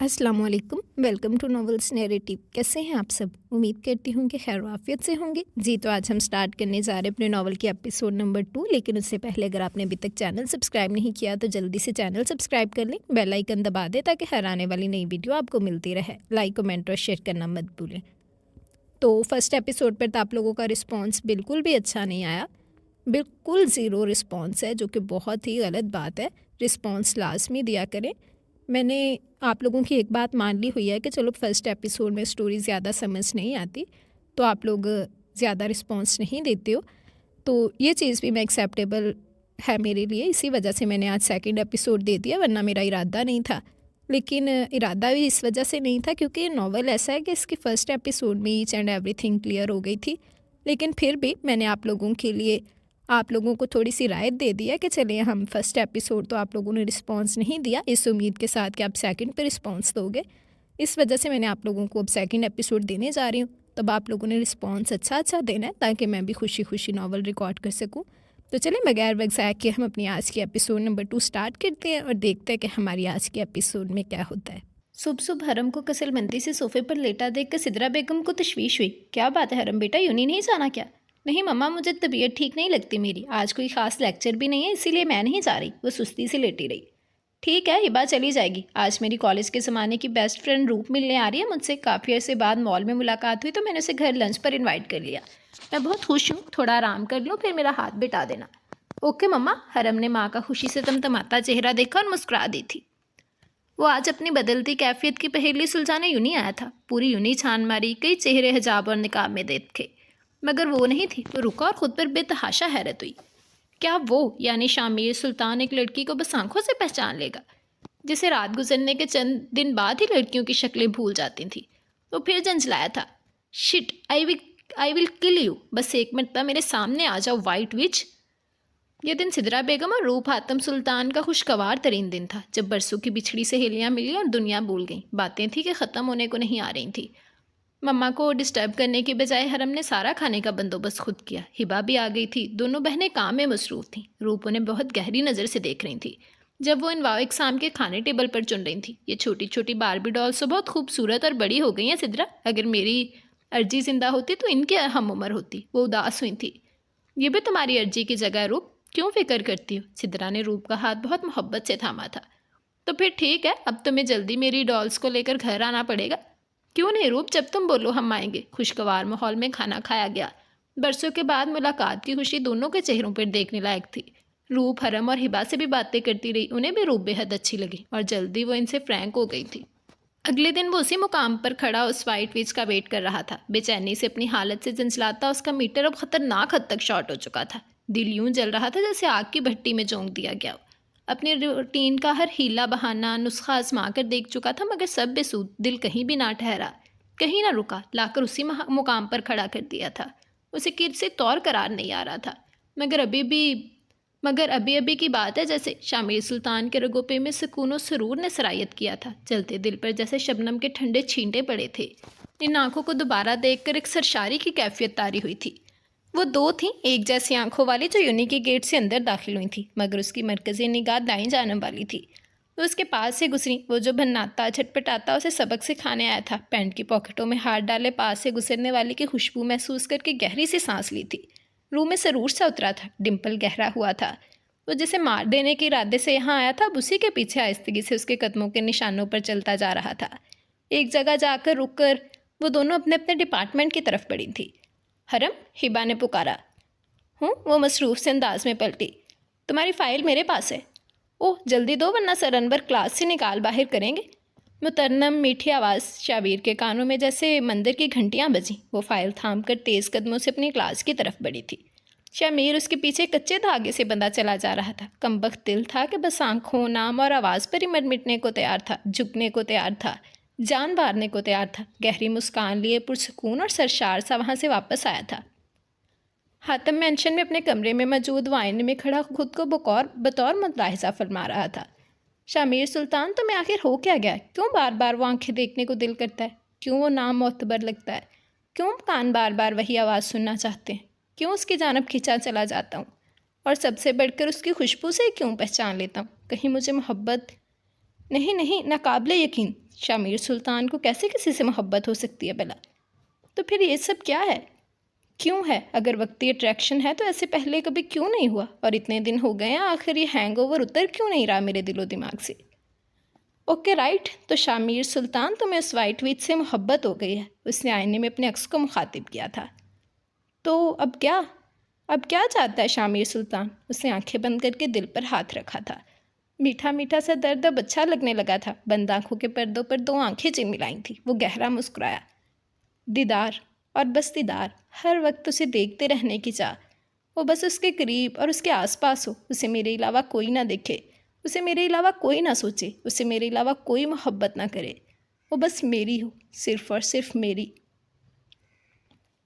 अस्सलाम वालेकुम। Welcome to novels narrative. कैसे हैं आप सब? उम्मीद करती हूँ कि खैर वाफियत से होंगे। जी तो आज हम स्टार्ट करने जा रहे हैं अपने नॉवल के एपिसोड नंबर 2। लेकिन उससे पहले अगर आपने अभी तक चैनल सब्सक्राइब नहीं किया तो जल्दी से चैनल सब्सक्राइब कर लें, बेल आइकन दबा दें ताकि हर आने वाली नई वीडियो आपको मिलती रहे। लाइक कमेंट और शेयर करना मत भूलें। तो फर्स्ट एपिसोड पर तो आप लोगों का रिस्पॉन्स बिल्कुल भी अच्छा नहीं आया, बिल्कुल ज़ीरो रिस्पॉन्स है, जो कि बहुत ही गलत बात है। रिस्पॉन्स लाजमी दिया करें। मैंने आप लोगों की एक बात मान ली हुई है कि चलो फर्स्ट एपिसोड में स्टोरी ज़्यादा समझ नहीं आती तो आप लोग ज़्यादा रिस्पॉन्स नहीं देते हो, तो ये चीज़ भी मैं एक्सेप्टेबल है मेरे लिए। इसी वजह से मैंने आज सेकंड एपिसोड दे दिया, वरना मेरा इरादा नहीं था। लेकिन इरादा भी इस वजह से नहीं था क्योंकि नॉवल ऐसा है कि इसकी फ़र्स्ट एपिसोड में ईच एंड एवरीथिंग क्लियर हो गई थी। लेकिन फिर भी मैंने आप लोगों के लिए आप लोगों को थोड़ी सी राहत दे दी है कि चलिए हम फर्स्ट एपिसोड तो आप लोगों ने रिस्पांस नहीं दिया, इस उम्मीद के साथ कि आप सेकंड पे रिस्पांस दोगे। इस वजह से मैंने आप लोगों को अब सेकंड एपिसोड देने जा रही हूँ। तब आप लोगों ने रिस्पांस अच्छा देना है ताकि मैं भी खुशी खुशी नॉवल रिकॉर्ड कर सकूँ। तो चलिए बगैर वक्त ज़ाया के हम अपनी आज की एपिसोड नंबर 2 स्टार्ट करते हैं और देखते हैं कि हमारी आज की एपिसोड में क्या होता है। सुबह सुबह हरम को कसलमंदी से सोफे पर लेटा देखकर सिद्रा बेगम को तशवीश हुई। क्या बात है हरम बेटा, यूनी नहीं जाना क्या? नहीं मम्मा, मुझे तबीयत ठीक नहीं लगती मेरी। आज कोई ख़ास लेक्चर भी नहीं है, इसीलिए मैं नहीं जा रही। वो सुस्ती से लेटी रही। ठीक है, हिबा चली जाएगी। आज मेरी कॉलेज के ज़माने की बेस्ट फ्रेंड रूप मिलने आ रही है मुझसे। काफ़ी अर्से बाद मॉल में मुलाकात हुई तो मैंने उसे घर लंच पर इन्वाइट कर लिया। मैं बहुत खुश हूँ, थोड़ा आराम कर लो फिर मेरा हाथ बिठा देना। ओके मम्मा। हरम ने माँ का खुशी से तमतमाता चेहरा देखा और मुस्कुरा दी थी। वो आज अपनी बदलती कैफियत की पहेली सुलझाने यूं ही आया था। पूरी यूं ही छान मारी, कई चेहरे हिजाब और निकाब में देखे, मगर वो नहीं थी। वो रुका और खुद पर बेतहाशा हैरत हुई। क्या वो यानी शामिर सुल्तान एक लड़की को बस आंखों से पहचान लेगा, जिसे रात गुजरने के चंद दिन बाद ही लड़कियों की शक्लें भूल जाती थी? वो फिर झंझलाया था। Shit, I will kill you. बस एक मिनट मेरे सामने आ जाओ वाइट विच। यह दिन सिदरा बेगम और रूप हातम सुल्तान का खुशगवार तरीन दिन था, जब बरसों की बिछड़ी सहेलियां मिली और दुनिया भूल गई। बातें थी कि ख़त्म होने को नहीं आ रही थी। मम्मा को डिस्टर्ब करने के बजाय हरम ने सारा खाने का बंदोबस्त खुद किया। हिबा भी आ गई थी। दोनों बहनें काम में मसरूफ़ थीं। रूप उन्हें बहुत गहरी नज़र से देख रही थी जब वो इन वाओ एग्जाम के खाने टेबल पर चुन रही थी। ये छोटी छोटी बारबी डॉल्स तो बहुत खूबसूरत और बड़ी हो गई हैं सिदरा। अगर मेरी अर्जी जिंदा होती तो इनके हम उम्र होती। वो उदास हुई थी। ये भी तुम्हारी अर्जी की जगह रूप, क्यों फिक्र करती हो? सिदरा ने रूप का हाथ बहुत मोहब्बत से थामा था। तो फिर ठीक है, अब तुम्हें जल्दी मेरी डॉल्स को लेकर घर आना पड़ेगा। क्यों नहीं रूप, जब तुम बोलो हम आएंगे। खुशगवार माहौल में खाना खाया गया। बरसों के बाद मुलाकात की खुशी दोनों के चेहरों पर देखने लायक थी। रूप हरम और हिबा से भी बातें करती रही। उन्हें भी रूप बेहद अच्छी लगी और जल्दी वो इनसे फ्रैंक हो गई थी। अगले दिन वो उसी मुकाम पर खड़ा उस वाइट विच का वेट कर रहा था। बेचैनी से अपनी हालत से झंझलाता उसका मीटर अब खतरनाक हद तक शॉर्ट हो चुका था। दिल यूं जल रहा था जैसे आग की भट्टी में झोंक दिया गया। अपनी रूटीन का हर हीला बहाना नुस्खा आजमा कर देख चुका था, मगर सब बेसूद। दिल कहीं भी ना ठहरा, कहीं ना रुका, लाकर उसी मुकाम पर खड़ा कर दिया था। उसे किसी तौर करार नहीं आ रहा था। मगर अभी अभी की बात है जैसे शामिर सुल्तान के रगोपे में सुकून और सुरूर ने सरायत किया था। चलते दिल पर जैसे शबनम के ठंडे छींटे पड़े थे। इन आंखों को दोबारा देखकर एक सरशारी की कैफियत तारी हुई थी। वो दो थीं, एक जैसी आंखों वाली, जो यूनी के गेट से अंदर दाखिल हुई थी, मगर उसकी मरकज़ी निगाह दाईं जानब वाली थी। वो उसके पास से गुजरी। वो जो भन्नाता छटपटाता उसे सबक सिखाने आया था। पैंट की पॉकेटों में हाथ डाले पास से गुजरने वाली की खुशबू महसूस करके गहरी सी सांस ली थी। रूह में सरूर सा उतरा था। डिम्पल गहरा हुआ था। वो जिसे मार देने के इरादे से यहाँ आया था, अब उसी के पीछे आहिस्तगी से उसके कदमों के निशानों पर चलता जा रहा था। एक जगह जाकर रुककर वो दोनों अपने अपने डिपार्टमेंट की तरफ बढ़ी थी। हरम, हिबा ने पुकारा। हूँ, वो मसरूफ़ से अंदाज में पलटी। तुम्हारी फ़ाइल मेरे पास है। ओह जल्दी दो, वरना सर अनवर क्लास से निकाल बाहर करेंगे। मुतरन्नम मीठी आवाज़ शाबिर के कानों में जैसे मंदिर की घंटियाँ बजीं। वो फ़ाइल थाम कर तेज़ कदमों से अपनी क्लास की तरफ बढ़ी थी। शामिर उसके पीछे कच्चे धागे से बंधा चला जा रहा था। कमबख्त दिल था कि बस आँखों, नाम और आवाज़ पर ही मर मिटने को तैयार था, झुकने को तैयार था, जान मारने को तैयार था। गहरी मुस्कान लिए पुरसकून और सरशार सा वहाँ से वापस आया था। हातम मेंशन में अपने कमरे में मौजूद वाइन में खड़ा खुद को बतौर मुलाहिजा फरमा रहा था। शामिर सुल्तान, तुम्हें आखिर हो क्या गया? क्यों बार बार वो आंखें देखने को दिल करता है? क्यों वो नाम मोतबर लगता है? क्यों कान बार बार वही आवाज़ सुनना चाहते हैं? क्यों उसकी जानब खिंचा चला जाता हूँ? और सबसे बढ़कर उसकी खुशबू से क्यों पहचान लेता हूँ? कहीं मुझे मोहब्बत नहीं, नाकाबिले यकीन। शामिर सुल्तान को कैसे किसी से मोहब्बत हो सकती है भला? तो फिर ये सब क्या है, क्यों है? अगर वक्ती अट्रैक्शन है तो ऐसे पहले कभी क्यों नहीं हुआ? और इतने दिन हो गए हैं, आखिर ये हैंगओवर उतर क्यों नहीं रहा मेरे दिलो दिमाग से? ओके राइट, तो शामिर सुल्तान, तुम्हें उस वाइट विच से मोहब्बत हो गई है। उसने आईने में अपने अक्स को मुखातिब किया था। तो अब क्या चाहता है शामिर सुल्तान? उसने आंखें बंद करके दिल पर हाथ रखा था। मीठा मीठा सा दर्द अब अच्छा लगने लगा था। बंद आंखों के पर्दों पर दो आंखें चिलमिलाई थी। वो गहरा मुस्कुराया। दीदार और बस दीदार, हर वक्त उसे देखते रहने की चाह। वो बस उसके करीब और उसके आसपास हो, उसे मेरे अलावा कोई ना देखे, उसे मेरे अलावा कोई ना सोचे, उसे मेरे अलावा कोई मोहब्बत ना करे। वो बस मेरी हो, सिर्फ और सिर्फ मेरी।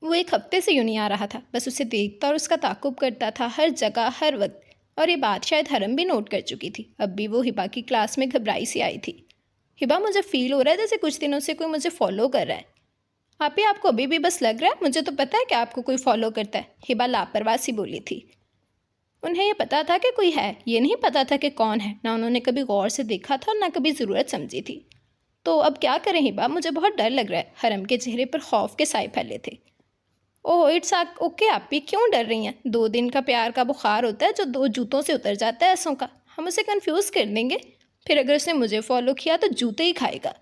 वो एक हफ्ते से यूं नहीं आ रहा था, बस उसे देखता और उसका ताकुब करता था हर जगह हर वक्त। और ये बात शायद हरम भी नोट कर चुकी थी। अब भी वो हिबा की क्लास में घबराई सी आई थी। हिबा, मुझे फील हो रहा है जैसे कुछ दिनों से कोई मुझे फॉलो कर रहा है। आप ही, आपको अभी भी बस लग रहा है? मुझे तो पता है कि आपको कोई फॉलो करता है। हिबा लापरवाह सी बोली थी। उन्हें यह पता था कि कोई है, ये नहीं पता था कि कौन है। ना उन्होंने कभी गौर से देखा था और ना कभी ज़रूरत समझी थी। तो अब क्या करें हिबा, मुझे बहुत डर लग रहा है। हरम के चेहरे पर खौफ के साए फैले थे। ओह इट्स ओके, आप भी क्यों डर रही हैं? 2 दिन का प्यार का बुखार होता है जो 2 जूतों से उतर जाता है ऐसों का। हम उसे कंफ्यूज कर देंगे। फिर अगर उसने मुझे फॉलो किया तो जूते ही खाएगा।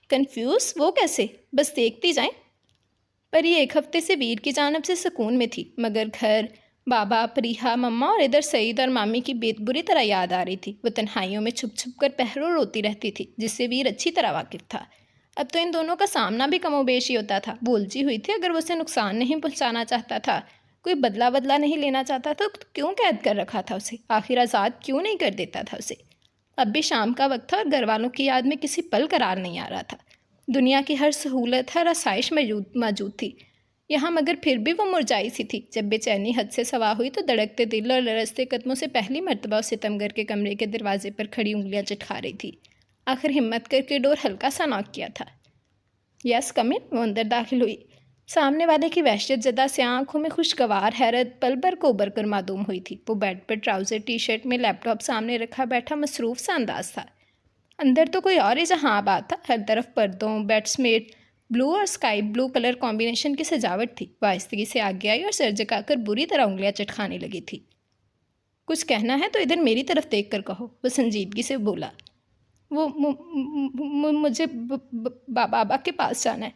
कंफ्यूज? वो कैसे? बस देखती जाएं। पर ये एक हफ्ते से वीर की जानब से सुकून में थी, मगर घर, बाबा, प्रीहा, मम्मा और इधर सईद और मामी की बेत बुरी तरह याद आ रही थी। वो तन्हाइयों में छुप छुप कर पहरों रोती रहती थी, जिससे वीर अच्छी तरह वाकिफ था। अब तो इन दोनों का सामना भी कमोबेश ही होता था। वो उलझी हुई थी। अगर वो उसे नुकसान नहीं पहुंचाना चाहता था, कोई बदला नहीं लेना चाहता था, तो क्यों कैद कर रखा था उसे? आखिर आज़ाद क्यों नहीं कर देता था उसे? अब भी शाम का वक्त था और घर वालों की याद में किसी पल करार नहीं आ रहा था। दुनिया की हर सहूलत, हर आसाइश मौजूद थी यहाँ, मगर फिर भी वो मुरझाई सी थी। जब बेचैनी हद से सवा हुई तो धड़कते दिल और लरसते कदमों से पहली मर्तबा उस सितमगर के कमरे के दरवाजे पर खड़ी उंगलियां चटखा रही थी। आखिर हिम्मत करके डोर हल्का सा नॉक किया था। यस कम इन। वो अंदर दाखिल हुई। सामने वाले की वहशत ज़दा से आंखों में खुशगवार हैरत पल भर को उबर कर मालूम हुई थी। वो बेड पर ट्राउज़र टी शर्ट में लैपटॉप सामने रखा बैठा मसरूफ़ सा अंदाज था। अंदर तो कोई और ही जहाँ आबाद था। हर तरफ पर्दों, बेड्समेट, ब्लू और स्काई ब्लू कलर कॉम्बिनेशन की सजावट थी। वाइस्तगी से आगे आई और सर झुकाकर बुरी तरह उंगलियां चटखाने लगी थी। कुछ कहना है तो इधर मेरी तरफ देख कर कहो, वो संजीदगी से बोला। वो मुझे बाबा के पास जाना है,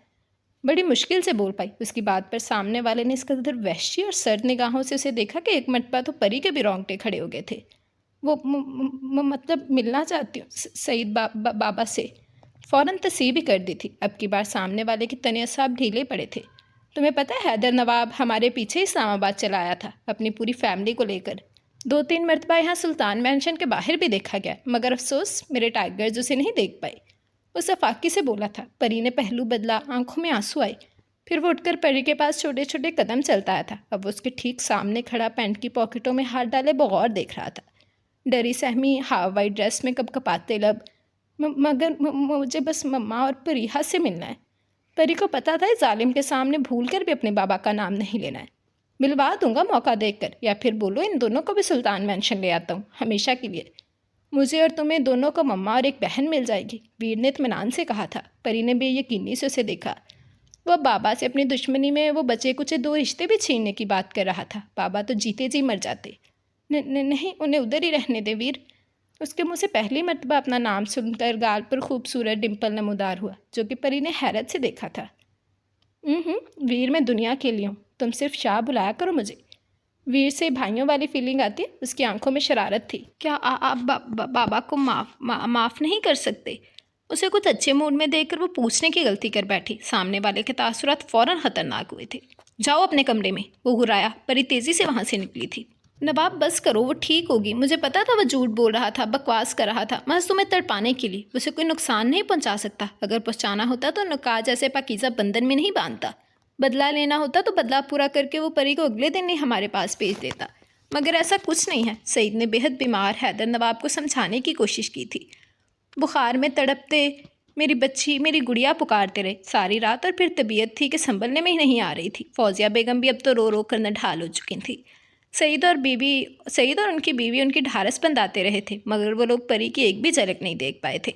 बड़ी मुश्किल से बोल पाई। उसकी बात पर सामने वाले ने इस कदर वहशी और सर्द निगाहों से उसे देखा कि एक मरतबा तो परी के भी रोंगटे खड़े हो गए थे। वो मतलब मिलना चाहती हूँ सईद बाबा से। फ़ौरन तस्वीर भी कर दी थी। अब की बार सामने वाले के तने असाब ढीले पड़े थे। तुम्हें पता है हैदर नवाब हमारे पीछे इस्लामाबाद चला आया था अपनी पूरी फैमिली को लेकर। 2-3 मरतबा यहाँ सुल्तान मैंशन के बाहर भी देखा गया, मगर अफसोस मेरे टाइगर्स उसे नहीं देख पाए। उस अफाकी से बोला था। परी ने पहलू बदला, आंखों में आंसू आए। फिर वो उठकर परी के पास छोटे छोटे कदम चलता आया था। अब वो उसके ठीक सामने खड़ा पैंट की पॉकेटों में हाथ डाले बगौर देख रहा था। डरी सहमी हाफ वाइट ड्रेस में कपकपाते लब। मगर मुझे बस मम्मा और परीहा से मिलना है। परी को पता था इस जालिम के सामने भूल कर भी अपने बाबा का नाम नहीं लेना है। मिलवा दूंगा मौका देखकर, या फिर बोलो इन दोनों को भी सुल्तान मैंशन ले आता हूँ हमेशा के लिए। मुझे और तुम्हें दोनों को मम्मा और एक बहन मिल जाएगी, वीर ने इत्मीनान से कहा था। परी ने बेयकीनी से उसे देखा। वह बाबा से अपनी दुश्मनी में वो बचे कुचे 2 रिश्ते भी छीनने की बात कर रहा था। बाबा तो जीते जी मर जाते। नहीं, उन्हें उधर ही रहने दे वीर। उसके मुँह से पहली मरतबा अपना नाम सुनकर गाल पर खूबसूरत डिम्पल नमूदार हुआ, जो कि परी ने हैरत से देखा था। वीर, मैं दुनिया के लिए हूँ, तुम सिर्फ शाह बुलाया करो मुझे। वीर से भाइयों वाली फीलिंग आती है। उसकी आंखों में शरारत थी। क्या आप बाबा को माफ़ नहीं कर सकते? उसे कुछ अच्छे मूड में देखकर वो पूछने की गलती कर बैठी। सामने वाले के तासुरात फ़ौरन ख़तरनाक हुए थे। जाओ अपने कमरे में, वो घुराया। परी तेज़ी से वहाँ से निकली थी। नवाब बस करो, वो ठीक होगी। मुझे पता था वो झूठ बोल रहा था, बकवास कर रहा था, महज तुम्हें तड़पाने के लिए। उसे कोई नुकसान नहीं पहुंचा सकता। अगर पहुंचाना होता तो निकाह जैसे पाकीज़ा बंधन में नहीं बांधता। बदला लेना होता तो बदला पूरा करके वो परी को अगले दिन ही हमारे पास भेज देता। मगर ऐसा कुछ नहीं है। सईद ने बेहद बीमार हैदर नवाब को समझाने की कोशिश की थी। बुखार में तड़पते मेरी बच्ची, मेरी गुड़िया पुकारते रहे सारी रात, और फिर तबीयत थी कि संभलने में ही नहीं आ रही थी। फौजिया बेगम भी अब तो रो रो कर नढाल हो चुकी थी। सईद और उनकी बीवी उनकी ढारस बंधाते रहे थे, मगर वो लोग परी की एक भी झलक नहीं देख पाए थे।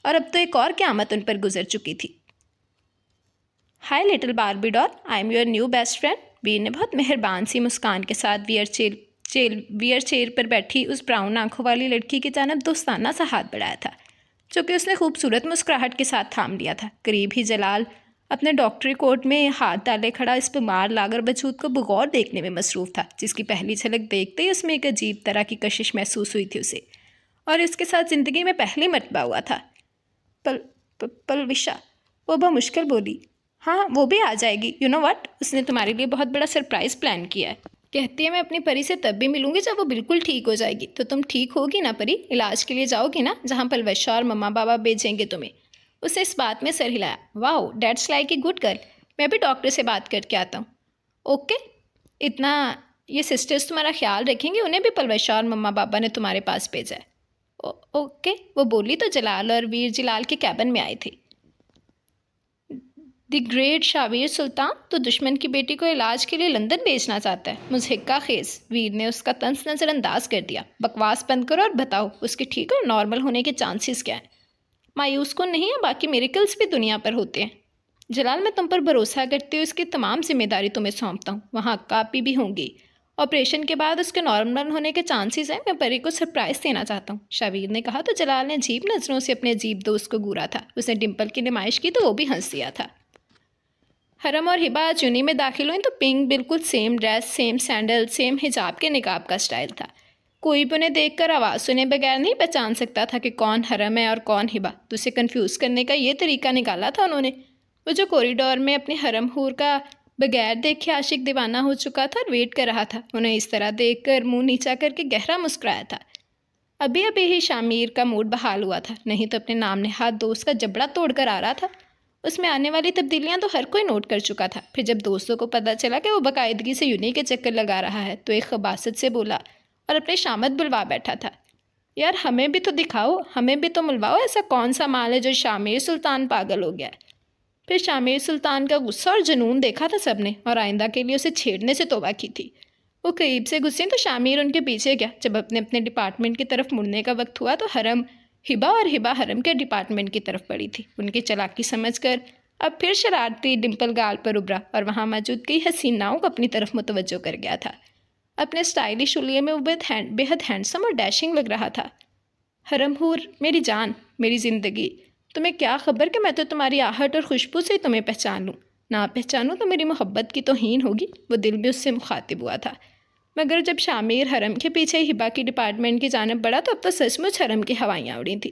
और अब तो एक और क़यामत उन पर गुजर चुकी थी। Hi little Barbie doll, I am your new best friend. Veer ने बहुत मेहरबान सी मुस्कान के साथ वीयर चेयर पर बैठी उस ब्राउन आंखों वाली लड़की की जानब दोस्ताना सा हाथ बढ़ाया था, जो कि उसने खूबसूरत मुस्कुराहट के साथ थाम लिया था। करीब ही जलाल अपने डॉक्टरी कोट में हाथ डाले खड़ा इस बीमार लागर बछूत को बगौर देखने में मसरूफ़ था, जिसकी पहली झलक देखते ही उसमें एक अजीब तरह की कशिश महसूस हुई थी उसे, और इसके साथ ज़िंदगी में पहली मरतबा हुआ था। पलविशा, वो बहुत मुश्किल बोली। हाँ, वो भी आ जाएगी। यू नो व्हाट, उसने तुम्हारे लिए बहुत बड़ा सरप्राइज़ प्लान किया है। कहती है मैं अपनी परी से तब भी मिलूंगी जब वो बिल्कुल ठीक हो जाएगी। तो तुम ठीक होगी ना परी? इलाज के लिए जाओगी ना, जहाँ पलवशा और मम्मा बाबा भेजेंगे तुम्हें। उसने इस बात में सर हिलाया। Wow, that's like a good girl. मैं भी डॉक्टर से बात करके आता हूँ। ओके, इतना ये सिस्टर्स तुम्हारा ख्याल रखेंगे, उन्हें भी पलवशा और मम्मा बाबा ने तुम्हारे पास भेजा है। ओके, वो बोली तो जलाल और वीर जिलाल के कैबिन में आए थे। द ग्रेट शावीर सुल्तान तो दुश्मन की बेटी को इलाज के लिए लंदन भेजना चाहता है। मुज़हिका खेज। वीर ने उसका तंज नज़रअंदाज कर दिया। बकवास बंद करो और बताओ उसके ठीक और नॉर्मल होने के चांसेस क्या हैं? मायूस को नहीं है, बाकी मिरेकल्स भी दुनिया पर होते हैं। जलाल, मैं तुम पर भरोसा करते हुए इसकी तमाम जिम्मेदारी तुम्हें सौंपता हूँ। वहाँ अक्का आपी भी होंगी। ऑपरेशन के बाद उसके नॉर्मल होने के चांसेस हैं। मैं परी को सरप्राइज़ देना चाहता हूँ, शावीर ने कहा तो जलाल ने अजीब नज़रों से अपने अजीब दोस्त को घूरा था। उसने डिम्पल की नुमाइश की तो वो भी हंस दिया था। हरम और हिबा आज यूनी में दाखिल हुई तो पिंक बिल्कुल same dress, same sandal, same हिजाब के निकाब का स्टाइल था। कोई भी उन्हें देखकर आवाज़ सुने बगैर नहीं पहचान सकता था कि कौन हरम है और कौन हिबा। तो उसे कन्फ्यूज़ करने का ये तरीका निकाला था उन्होंने। वो जो कॉरिडोर में अपने हरम हूर का बगैर देखे आशिक दीवाना हो चुका था और वेट कर रहा था, उन्हें इस तरह देखकर मुंह नीचा करके गहरा मुस्कुराया था। अभी अभी ही शामिर का मूड बहाल हुआ था, नहीं तो अपने नाम नेहाद दोस्त का जबड़ा तोड़ कर आ रहा था। उसमें आने वाली तब्दीलियां तो हर कोई नोट कर चुका था। फिर जब दोस्तों को पता चला कि वो बाकायदगी से यूनी के चक्कर लगा रहा है, तो एक खबासत से बोला और अपने शामत बुलवा बैठा था। यार, हमें भी तो दिखाओ, हमें भी तो मिलवाओ, ऐसा कौन सा माल है जो शामिर सुल्तान पागल हो गया है? फिर शामिर सुल्तान का गुस्सा और जुनून देखा था सबने, और आइंदा के लिए उसे छेड़ने से तौबा की थी। वो करीब से गुस्से तो शामिर उनके पीछे गया। जब अपने अपने डिपार्टमेंट की तरफ मुड़ने का वक्त हुआ तो हरम हिबा और हिबा हरम के डिपार्टमेंट की तरफ पड़ी थी। उनकी चालाकी समझकर अब फिर शरारती डिम्पल गाल पर उभरा और वहाँ मौजूद कई हसीनाओं को अपनी तरफ मुतवज्जो कर गया था। अपने स्टाइलिश हुलिये में वो बेहद हैंडसम और डैशिंग लग रहा था। हरमहूर, मेरी जान, मेरी ज़िंदगी, तुम्हें क्या खबर कि मैं तो तुम्हारी आहट और खुशबू से तुम्हें पहचान लूँ। ना पहचानूँ तो मेरी मोहब्बत की तौहीन होगी। वो दिल भी उससे मुखातिब हुआ था। मगर जब शामिर हरम के पीछे हिबा की डिपार्टमेंट की जानब बढ़ा तो अब तो सचमुच हरम की हवाइयाँ उड़ी थी।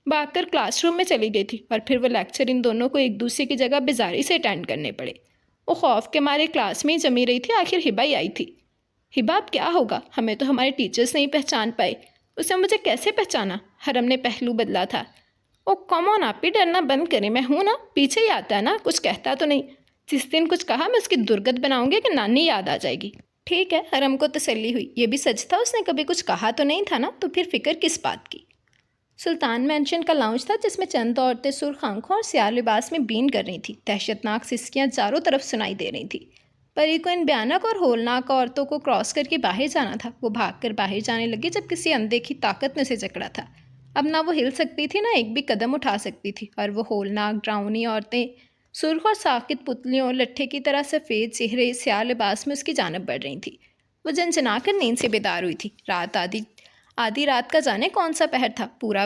भागकर क्लासरूम में चली गई थी और फिर वो लेक्चर इन दोनों को एक दूसरे की जगह बेजारी से अटेंड करने पड़े। वो खौफ के मारे क्लास में ही जमी रही थी। आखिर हिबा ही आई थी। हिबा, अब क्या होगा? हमें तो हमारे टीचर्स नहीं पहचान पाए। उसने मुझे कैसे पहचाना? हरम ने पहलू बदला था। ओ कम ऑन, आप ही डरना बंद करें, मैं हूँ ना, पीछे ही आता है ना, कुछ कहता तो नहीं। जिस दिन कुछ कहा मैं उसकी दुर्गत बनाऊंगी कि नानी याद आ जाएगी। ठीक है, हरम को तसल्ली हुई। ये भी सच था, उसने कभी कुछ कहा तो नहीं था ना, तो फिर फिक्र किस बात की। सुल्तान मैंशन का लाउंज था जिसमें चंद औरतें सुर्ख आंखों और स्याह लिबास में बीन कर रही थीं। दहशतनाक सिसकियां चारों तरफ सुनाई दे रही थीं। परी को इन भयानक और होलनाक औरतों को क्रॉस करके बाहर जाना था। वो भागकर बाहर जाने लगी जब किसी अनदेखी ताकत ने उसे जकड़ा था। अब ना वो हिल सकती थी, ना एक भी कदम उठा सकती थी, और वो होलनाक ड्राउनी औरतें सुर्ख और साकित पुतलियों, लट्ठे की तरह सफ़ेद चेहरे, स्याह लिबास में उसकी जानब बढ़ रही थी। वो झनझना कर नींद से बेदार हुई थी। रात आधी रात का जाने कौन सा पहर था। पूरा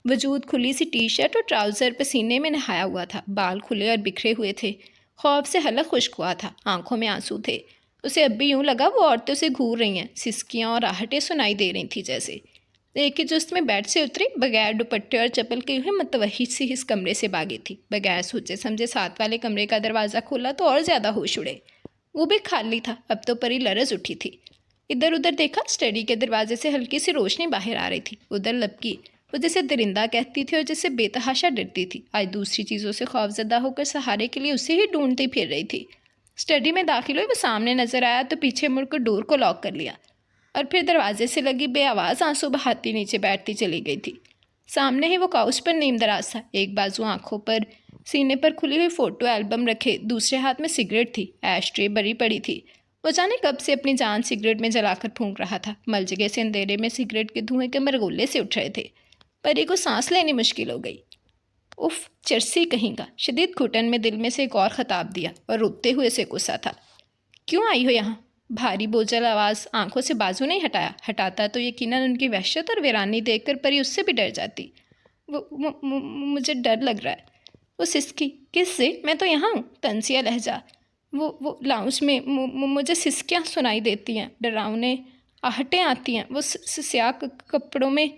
वजूद खुली सी टी शर्ट और ट्राउज़र पसीने में नहाया हुआ था। बाल खुले और बिखरे हुए थे। खौफ से हलक खुश्क हुआ था। आंखों में आंसू थे। उसे अब भी यूँ लगा वो औरतें उसे घूर रही हैं। सिसकियाँ और आहटें सुनाई दे रही थी जैसे। एक ही जुस्त में बेड से उतरी, बगैर दुपट्टे और चप्पल के हुए मतवहिद सी इस कमरे से भागी थी। बगैर सोचे समझे साथ वाले कमरे का दरवाज़ा खोला तो और ज़्यादा होश उड़े। वो भी खाली था। अब तो परी लरज़ उठी थी। इधर उधर देखा, स्टडी के दरवाजे से हल्की सी रोशनी बाहर आ रही थी। उधर लपकी, वो जिसे दरिंदा कहती थी और जिससे बेतहाशा डरती थी, आज दूसरी चीज़ों से खौफजदा होकर सहारे के लिए उसे ही ढूंढती फिर रही थी। स्टडी में दाखिल हुई, वो सामने नजर आया तो पीछे मुड़कर डोर को लॉक कर लिया और फिर दरवाजे से लगी बेआवाज़ आंसू बहाती नीचे बैठती चली गई थी। सामने ही वो काउच पर नीम दराज था। एक बाजू आंखों पर, सीने पर खुली हुई फ़ोटो एल्बम रखे, दूसरे हाथ में सिगरेट थी। ऐश ट्रे भरी पड़ी थी। वो जाने कब से अपनी जान सिगरेट में जलाकर फूंक रहा था। मलजगे से अंधेरे में सिगरेट के धुएं के मरगोले से उठ रहे थे। परी को सांस लेनी मुश्किल हो गई। उफ, चरसी कहेगा। शदीद घुटन में दिल में से एक और ख़ताब दिया और रोते हुए से गुस्सा था। क्यों आई हो यहाँ? भारी बोझल आवाज़। आंखों से बाजू नहीं हटाया। हटाता तो यकीनन उनकी वहशत और वीरानी देखकर परी उससे भी डर जाती। मुझे डर लग रहा है। वो सिसकी। किससे? मैं तो यहाँ हूँ। तंसिया लहजा। वो लाउंज में मुझे सिसकियाँ सुनाई देती हैं, डरावने आहटें आती हैं। वो स्याह कपड़ों में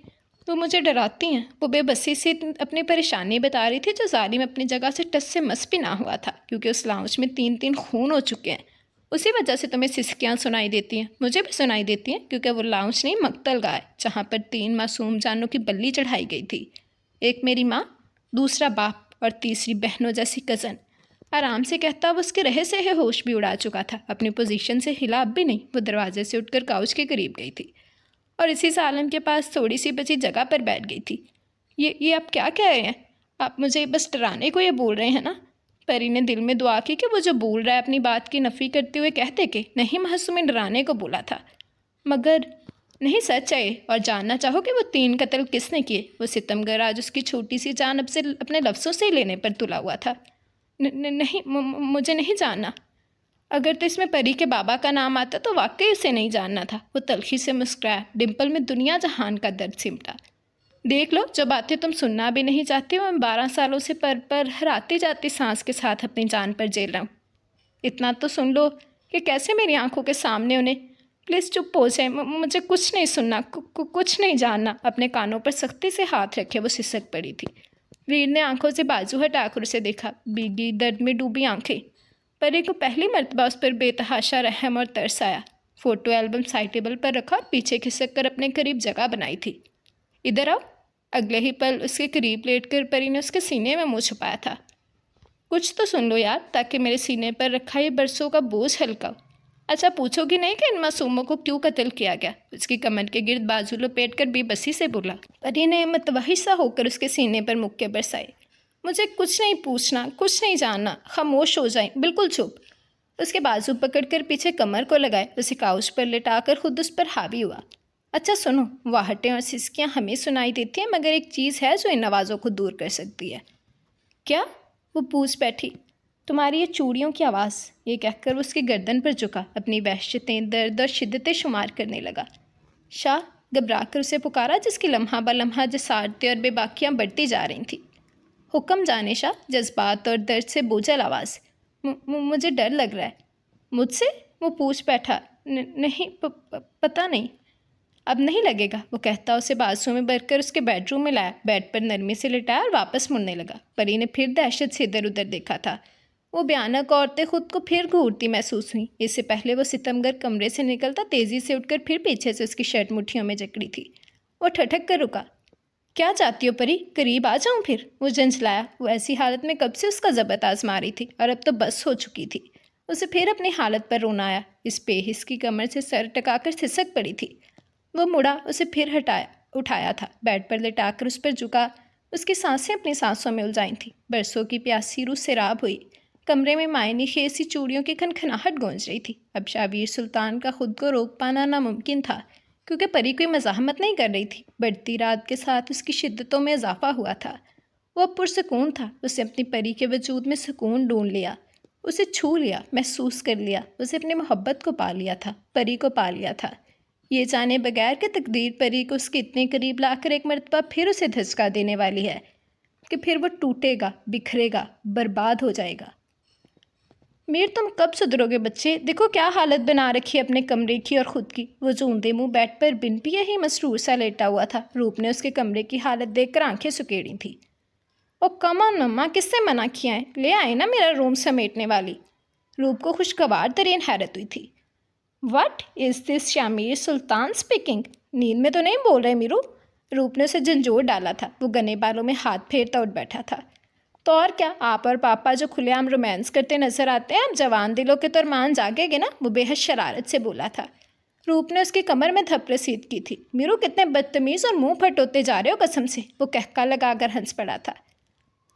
वो मुझे डराती हैं। वो बेबसी से अपनी परेशानी बता रही थी, जो जालिम अपनी जगह से टस से मस भी ना हुआ था, क्योंकि उस लाउंज में 3 खून हो चुके हैं। उसी वजह से तुम्हें सिसकियाँ सुनाई देती हैं। मुझे भी सुनाई देती हैं, क्योंकि वो लाउंज नहीं, मकतलगाह है, जहाँ पर 3 मासूम जानों की बल्ली चढ़ाई गई थी। एक मेरी माँ, दूसरा बाप और तीसरी बहनों जैसी कज़न। आराम से कहता वो उसके रहे से होश भी उड़ा चुका था। अपनी पोजीशन से हिला अब भी नहीं। वो दरवाजे से उठकर काउच के करीब गई थी और इसी सालम के पास थोड़ी सी बची जगह पर बैठ गई थी। ये आप क्या कह रहे हैं? आप मुझे बस डराने को ये बोल रहे हैं ना? परी ने दिल में दुआ की कि वो जो बोल रहा है अपनी बात की नफ़ी करते हुए कहते कि नहीं, मासूम डराने को बोला था। मगर नहीं, सच है। और जानना चाहो कि वो 3 कत्ल किसने किए? वो सितमगर आज उसकी छोटी सी जान अब से अपने लफ्ज़ों से ही लेने पर तुला हुआ था। नहीं, मुझे नहीं जानना। अगर तो इसमें परी के बाबा का नाम आता तो वाकई उसे नहीं जानना था। वो तलखी से मुस्कुराया। डिम्पल में दुनिया जहान का दर्द सिमटा। देख लो, जो बातें तुम सुनना भी नहीं चाहती वो मैं 12 सालों से पर हराती जाती सांस के साथ अपनी जान पर झेल रहा हूँ। इतना तो सुन लो कि कैसे मेरी आंखों के सामने उन्हें। प्लीज़ चुप हो जाए। मुझे कुछ नहीं सुनना, कुछ नहीं जानना। अपने कानों पर सख्ती से हाथ रखे वो सिसक पड़ी थी। वीर ने आंखों से बाजू हटाकर उसे देखा। भीगी दर्द में डूबी आंखें। परी को पहली मर्तबा उस पर बेतहाशा रहम और तरस आया। फ़ोटो एल्बम साइड टेबल पर रखा और पीछे खिसक कर अपने करीब जगह बनाई थी। इधर आओ। अगले ही पल उसके करीब लेटकर परी ने उसके सीने में मुँह छुपाया था। कुछ तो सुन लो यार, ताकि मेरे सीने पर रखा ये बरसों का बोझ हल्का हो। अच्छा, पूछोगी नहीं कि इन मासूमों को क्यों कत्ल किया गया? उसकी कमर के गिर्द बाजू लपेट कर बेबसी से बोला। परी ने मतवहिशा होकर उसके सीने पर मुक्के बरसाए। मुझे कुछ नहीं पूछना, कुछ नहीं जानना। खामोश हो जाए, बिल्कुल चुप। उसके बाजू पकड़कर पीछे कमर को लगाए। उसे काउच पर लिटाकर खुद उस पर हावी हुआ। अच्छा सुनो, वाहटें और सिसकियाँ हमें सुनाई देती हैं, मगर एक चीज़ है जो इन आवाज़ों को दूर कर सकती है। क्या? वो पूछ बैठी। तुम्हारी ये चूड़ियों की आवाज़। ये कहकर वो उसकी गर्दन पर झुका, अपनी वहशतें, दर्द और शिद्दतें शुमार करने लगा। शाह घबरा कर उसे पुकारा, जिसकी लम्हा ब लम्हा जसारतें और बेबाकियाँ बढ़ती जा रही थीं। हुक्म जाने शाह। जज्बात और दर्द से बोझल आवाज़। मुझे डर लग रहा है। मुझसे? वो पूछ बैठा। नहीं, पता नहीं। अब नहीं लगेगा, वो कहता उसे बाजू में भरकर उसके बेडरूम में लाया, बेड पर नरमी से लिटाया और वापस मुड़ने लगा। परी ने फिर दहशत से इधर उधर देखा था। वो भयानक औरतें खुद को फिर घूरती महसूस हुई। इससे पहले वो सितमगर कमरे से निकलता तेज़ी से उठकर फिर पीछे से उसकी शर्ट मुट्ठियों में जकड़ी थी। वो ठठक कर रुका। क्या चाहती हो परी? करीब आ जाऊं फिर? वो झंझलाया। वो ऐसी हालत में कब से उसका ज़बत आजमा रही थी और अब तो बस हो चुकी थी। उसे फिर अपनी हालत पर रोना आया। इस बेहिस की कमर से सर टकाकर सिसक पड़ी थी। वो मुड़ा, उसे फिर उठाया था। बेड पर लिटाकर उस पर झुका। उसकी सांसें अपनी सांसों में उलझाई थी। बरसों की प्यासी रूह सैराब हुई। कमरे में मायनी खेसी चूड़ियों की खनखनाहट गूंज रही थी। अब शाहवीर सुल्तान का खुद को रोक पाना नामुमकिन था, क्योंकि परी कोई मज़ाहमत नहीं कर रही थी। बढ़ती रात के साथ उसकी शिद्दतों में इजाफा हुआ था। वो अब पुरसकून था। उसे अपनी परी के वजूद में सुकून ढूंढ लिया। उसे छू लिया, महसूस कर लिया। उसे अपनी मोहब्बत को पा लिया था, परी को पा लिया था। ये जाने बगैर कि तकदीर परी को उसके इतने करीब लाकर एक मरतबा फिर उसे धचका देने वाली है कि फिर वो टूटेगा, बिखरेगा, बर्बाद हो जाएगा। मीर, तुम कब सुधरोगे बच्चे? देखो क्या हालत बना रखी है अपने कमरे की और ख़ुद की। वो जूंदे मुंह बेड पर बिन पिए ही मसरूर सा लेटा हुआ था। रूप ने उसके कमरे की हालत देखकर आंखें सुकेड़ी थी। ओ कमान मम्मा, किससे मना किया है? ले आए ना मेरा रूम समेटने वाली। रूप को खुशगवार तरीन हैरत हुई थी। What is this Shamir Sultan speaking? नींद में तो नहीं बोल रहे मीरू? रूप ने उसे झंझोर डाला था। वो गने बालों में हाथ फेरता उठ बैठा था। तो और क्या, आप और पापा जो खुलेआम रोमांस करते नजर आते हैं, आप जवान दिलों के तो अरमान जागेंगे ना? वो बेहद शरारत से बोला था। रूप ने उसकी कमर में थप रसीद की थी। मीरू, कितने बदतमीज़ और मुंह फट होते जा रहे हो कसम से। वो कहका लगाकर हंस पड़ा था।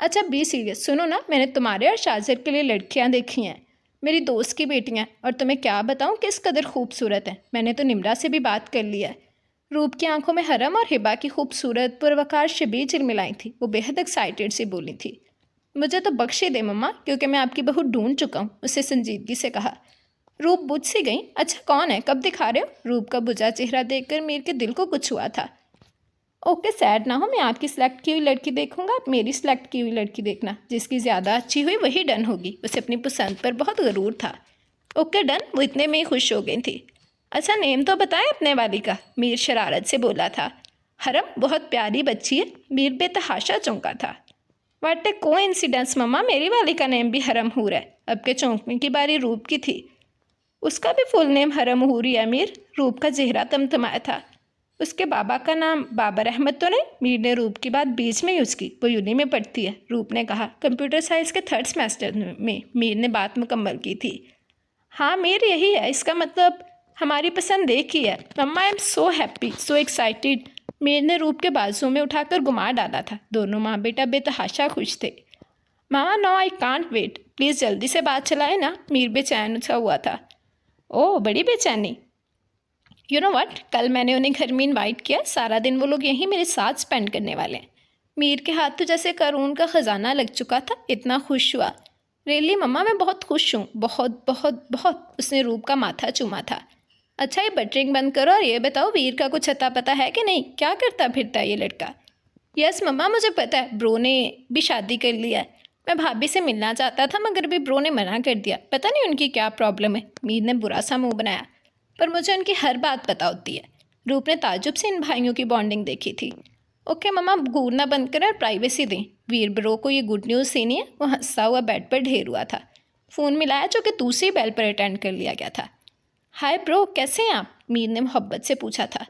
अच्छा बी सीरियस, सुनो ना, मैंने तुम्हारे और शाजिर के लिए लड़कियां देखी हैं, मेरी दोस्त की बेटियां, और तुम्हें क्या बताऊं किस कदर खूबसूरत हैं। मैंने तो निम्रा से भी बात कर ली है। रूप की आंखों में हरम और हिबा की खूबसूरत पुरवकार शबीर झिलमिलाई थी। वो बेहद एक्साइटेड से बोली थी। मुझे तो बख्श ही दे मम्मा, क्योंकि मैं आपकी बहू ढूंढ चुका हूँ, उससे संजीदगी से कहा। रूप बुझ सी गई। अच्छा कौन है, कब दिखा रहे हो? रूप का बुझा चेहरा देखकर मीर के दिल को कुछ हुआ था। ओके सैड ना हो, मैं आपकी सिलेक्ट की हुई लड़की देखूंगा, आप मेरी सिलेक्ट की हुई लड़की देखना। जिसकी ज़्यादा अच्छी हुई वही डन होगी। उसे अपनी पसंद पर बहुत गरूर था। ओके डन, वो इतने में ही खुश हो गई थी। अच्छा नेम तो बताएं अपने वाली का, मीर शरारत से बोला था। हरम बहुत प्यारी बच्ची है, मीर बेतहाशा चौंका था। वाट ए कोइंसिडेंस मम्मा, मेरी वाली का नेम भी हरम हूर है। अब के चौंकने की बारी रूप की थी। उसका भी फुल नेम हरम हूर ही है मीर। रूप का चेहरा तमतमाया था। उसके बाबा का नाम बाबर अहमद तो नहीं? मीर ने रूप की बात बीच में यूज़ की। वो यूनी में पढ़ती है, रूप ने कहा। कंप्यूटर साइंस के 3rd सेमेस्टर में। मीर ने बात मुकम्मल की थी। हाँ मीर यही है, इसका मतलब हमारी पसंद एक ही है। Mamma I am so happy, so excited. Mir ने रूप के बाजू में उठाकर घुमा डाला था। दोनों माँ बेटा बेतहाशा खुश थे। Mama no I can't wait, please जल्दी से बात चलाए ना। मीर बेचैन सा हुआ था। ओह बड़ी बेचैनी। यू नो वट, कल मैंने उन्हें घर में इनवाइट किया, सारा दिन वो लोग यहीं मेरे साथ स्पेंड करने वाले हैं। मीर के हाथ तो जैसे कारून का ख़जाना लग चुका था, इतना खुश हुआ। रियली मम्मा मैं बहुत खुश हूँ, बहुत बहुत बहुत। उसने रूप का माथा चूमा था। अच्छा ये बटरिंग बंद करो और ये बताओ वीर का कुछ अता पता है कि नहीं? क्या करता फिरता है ये लड़का? यस मम्मा मुझे पता है, ब्रो ने भी शादी कर लिया है। मैं भाभी से मिलना चाहता था मगर भी ब्रो ने मना कर दिया। पता नहीं उनकी क्या प्रॉब्लम है। मीर ने बुरा सा मुंह बनाया। पर मुझे उनकी हर बात पता होती है। रूप ने ताजुब से इन भाइयों की बॉन्डिंग देखी थी। ओके मम्मा घूरना बंद करें और प्राइवेसी दें। वीर ब्रो को ये गुड न्यूज़ सुनी है। वो हंसता हुआ बेड पर ढेर हुआ था। फ़ोन मिलाया जो कि दूसरी बेल पर अटेंड कर लिया गया था। हाय ब्रो कैसे हैं आप? मीर ने मोहब्बत से पूछा था।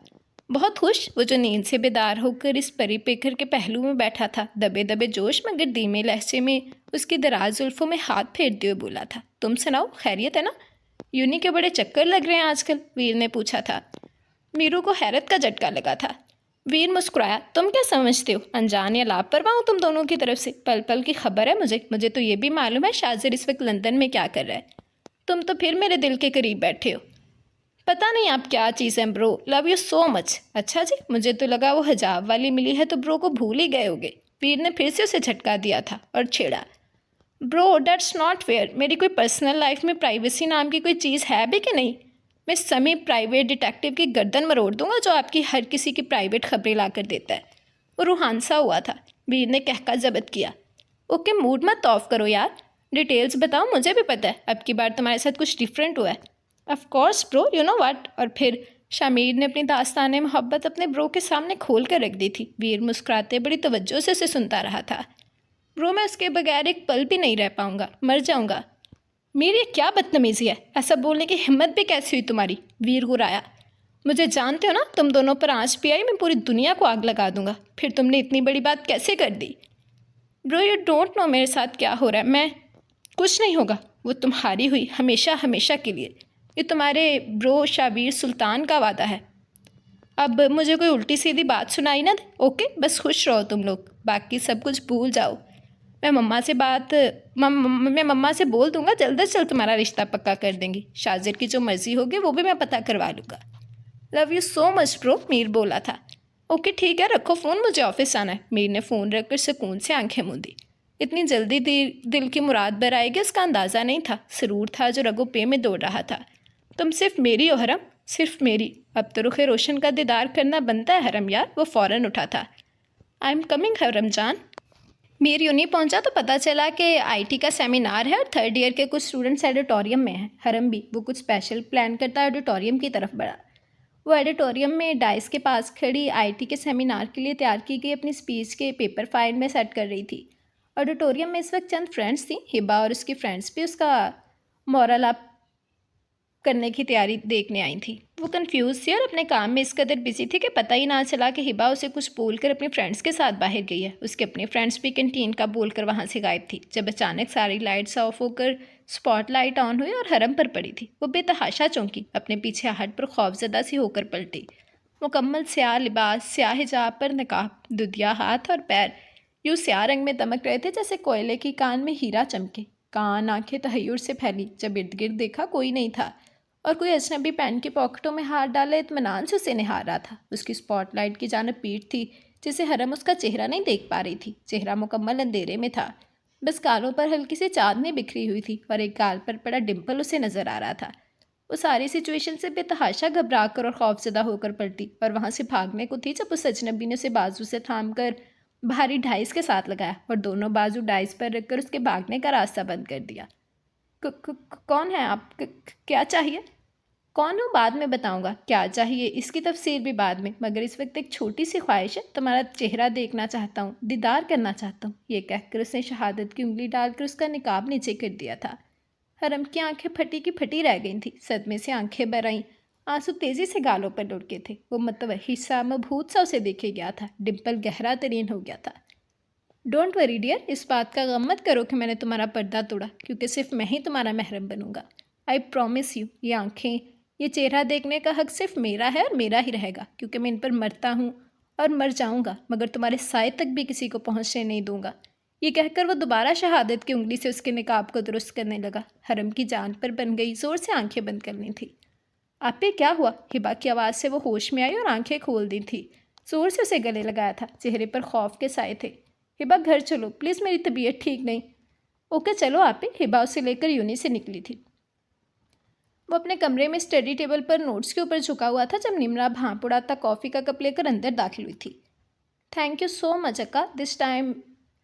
बहुत खुश। वो जो नींद से बेदार होकर इस परी पेखर के पहलू में बैठा था, दबे दबे जोश मगर धीमे लहजे में उसकी दराज जुल्फों में हाथ फेरते हुए बोला था। तुम सुनाओ खैरियत है ना? यूनी के बड़े चक्कर लग रहे हैं आजकल, वीर ने पूछा था। मीरू को हैरत का झटका लगा था। वीर मुस्कुराया। तुम क्या समझते हो, अनजान या लापरवाह तुम दोनों की तरफ से? पल पल की खबर है मुझे तो ये भी मालूम है शाजिर इस वक्त लंदन में क्या कर रहा है। तुम तो फिर मेरे दिल के करीब बैठे हो। पता नहीं आप क्या चीज़ हैं bro, love you so much. अच्छा जी, मुझे तो लगा वो हिजाब वाली मिली है तो ब्रो को भूल ही गए होगे। वीर ने फिर से उसे झटका दिया था और छेड़ा। Bro that's not fair. मेरी कोई पर्सनल लाइफ में प्राइवेसी नाम की कोई चीज़ है भी कि नहीं? मैं समी प्राइवेट डिटेक्टिव की गर्दन मरोड़ दूंगा जो आपकी हर किसी की प्राइवेट खबरें ला कर देता है। वो रूहान सा हुआ था। वीर ने कहका जब्त किया। ओके मूड मत ऑफ करो यार, डिटेल्स बताओ, मुझे भी पता है अब की बार तुम्हारे साथ कुछ डिफरेंट हुआ है। Of course bro, you know what. और फिर शामिर ने अपनी दास्तान मोहब्बत अपने ब्रो के सामने खोल कर रख दी थी। वीर मुस्कुराते बड़ी तवज्जो से उसे सुनता रहा था। ब्रो मैं उसके बगैर एक पल भी नहीं रह पाऊंगा, मर जाऊंगा। मीर ये क्या बदतमीज़ी है, ऐसा बोलने की हिम्मत भी कैसी हुई तुम्हारी? वीर गुराया। मुझे जानते हो ना, तुम दोनों पर आँच भी आई मैं पूरी दुनिया को आग लगा दूंगा। फिर तुमने इतनी बड़ी बात कैसे कर दी? ब्रो यू डोंट नो मेरे साथ क्या हो रहा है। मैं कुछ नहीं होगा, वो तुम्हारी हुई हमेशा हमेशा के लिए। ये तुम्हारे ब्रो शाबीर सुल्तान का वादा है। अब मुझे कोई उल्टी सीधी बात सुनाई ना दे। ओके बस खुश रहो तुम लोग, बाकी सब कुछ भूल जाओ। मैं मम्मा से बोल दूंगा जल्द से जल्द तुम्हारा रिश्ता पक्का कर देंगी। शाजिर की जो मर्जी होगी वो भी मैं पता करवा लूँगा। Love you so much bro, Mir बोला था। ओके ठीक है रखो फ़ोन, मुझे ऑफिस आना है। मीर ने फ़ोन रखकर सुकून से आंखें मूंदी। इतनी जल्दी दिल की मुराद बर आएगी उसका अंदाज़ा नहीं था। सुरूर था जो रगो पे में दौड़ रहा था। तुम सिर्फ मेरी हो हरम, सिर्फ मेरी। अब तो रुखे रोशन का दीदार करना बनता है हरम यार। वो फ़ौरन उठा था। आई एम कमिंग हरम जान। मीर यूनी पहुंचा तो पता चला कि आईटी का सेमिनार है और 3rd ईयर के कुछ स्टूडेंट्स ऑडिटोरियम में हैं। हरम भी वो कुछ स्पेशल प्लान करता है, ऑडिटोरियम की तरफ बढ़ा। वो ऑडिटोरियम में डाइस के पास खड़ी आईटी के सेमिनार के लिए तैयार की गई अपनी स्पीच के पेपर फाइल में सेट कर रही थी। ऑडिटोरियम में इस वक्त चंद फ्रेंड्स थी। हिबा और उसकी फ्रेंड्स भी उसका मॉरल अप करने की तैयारी देखने आई थी। वो कंफ्यूज थी और अपने काम में इस कदर बिजी थी कि पता ही ना चला कि हिबा उसे कुछ बोलकर अपने फ्रेंड्स के साथ बाहर गई है। उसके अपने फ्रेंड्स भी कैंटीन का बोलकर वहाँ से गायब थी। जब अचानक सारी लाइट्स ऑफ होकर स्पॉटलाइट ऑन हुई और हरम पर पड़ी थी, वो बेतहाशा चौंकी। अपने पीछे हट पर खौफजदा सी होकर पलटी। मुकम्मल स्याह लिबास, स्याह हिजाब पर नकाब, दुधिया हाथ और पैर यूँ स्याह रंग में दमक रहे थे जैसे कोयले की कान में हीरा चमके। कान आंखें तहय्युर से फैली। जब इर्द गिर्द देखा कोई नहीं था और कोई अजनबी पैंट की पॉकेटों में हाथ डाले इत्मीनान से उसे निहार रहा था। उसकी स्पॉटलाइट की जानिब पीठ थी जिसे हरम उसका चेहरा नहीं देख पा रही थी। चेहरा मुकम्मल अंधेरे में था, बस गालों पर हल्की सी चांदनी बिखरी हुई थी और एक गाल पर पड़ा डिम्पल उसे नजर आ रहा था। वो सारी सिचुएशन से बेतहाशा घबरा कर और खौफजदा होकर पलटी और वहाँ से भागने को थी जब उस अजनबी ने उसे बाजू से थाम कर भारी डाइस के साथ लगाया और दोनों बाजू डाइस पर रखकर उसके भागने का रास्ता बंद कर दिया। कौन है आप? क्या चाहिए? कौन हूँ बाद में बताऊंगा, क्या चाहिए इसकी तफसीर भी बाद में, मगर इस वक्त एक छोटी सी ख्वाहिश है, तुम्हारा चेहरा देखना चाहता हूँ, दीदार करना चाहता हूँ। ये कहकर उसने शहादत की उंगली डालकर उसका निकाब नीचे कर दिया था। हरम की आंखें फटी की फटी रह गई थी, सदमे से आंखें भर आईं, आंसू तेजी से गालों पर लुढ़के थे। वो मतवही सा मबहूत सा उसे देखे गया था। डिम्पल गहरा तरीन हो गया था। डोंट वरी डियर, इस बात का गम मत करो कि मैंने तुम्हारा पर्दा तोड़ा, क्योंकि सिर्फ मैं ही तुम्हारा महरम बनूंगा। आई प्रॉमिस यू, ये आंखें, ये चेहरा देखने का हक सिर्फ मेरा है और मेरा ही रहेगा, क्योंकि मैं इन पर मरता हूँ और मर जाऊँगा, मगर तुम्हारे साए तक भी किसी को पहुँचने नहीं दूंगा। ये कहकर वो दोबारा शहादत की उंगली से उसके निकाब को दुरुस्त करने लगा। हरम की जान पर बन गई, ज़ोर से आंखें बंद करनी थी। आप पे क्या हुआ? हिबा की आवाज़ से वो होश में आई और आंखें खोल दी थी। ज़ोर से उसे गले लगाया था, चेहरे पर खौफ के साए थे। हिबा घर चलो प्लीज़, मेरी तबीयत ठीक नहीं। ओके चलो आप पे। हिबा उसे लेकर यूनी से निकली थी। वो अपने कमरे में स्टडी टेबल पर नोट्स के ऊपर झुका हुआ था जब निम्रा भांप उड़ाता कॉफ़ी का कप लेकर अंदर दाखिल हुई थी। थैंक यू सो मच अक्का, this time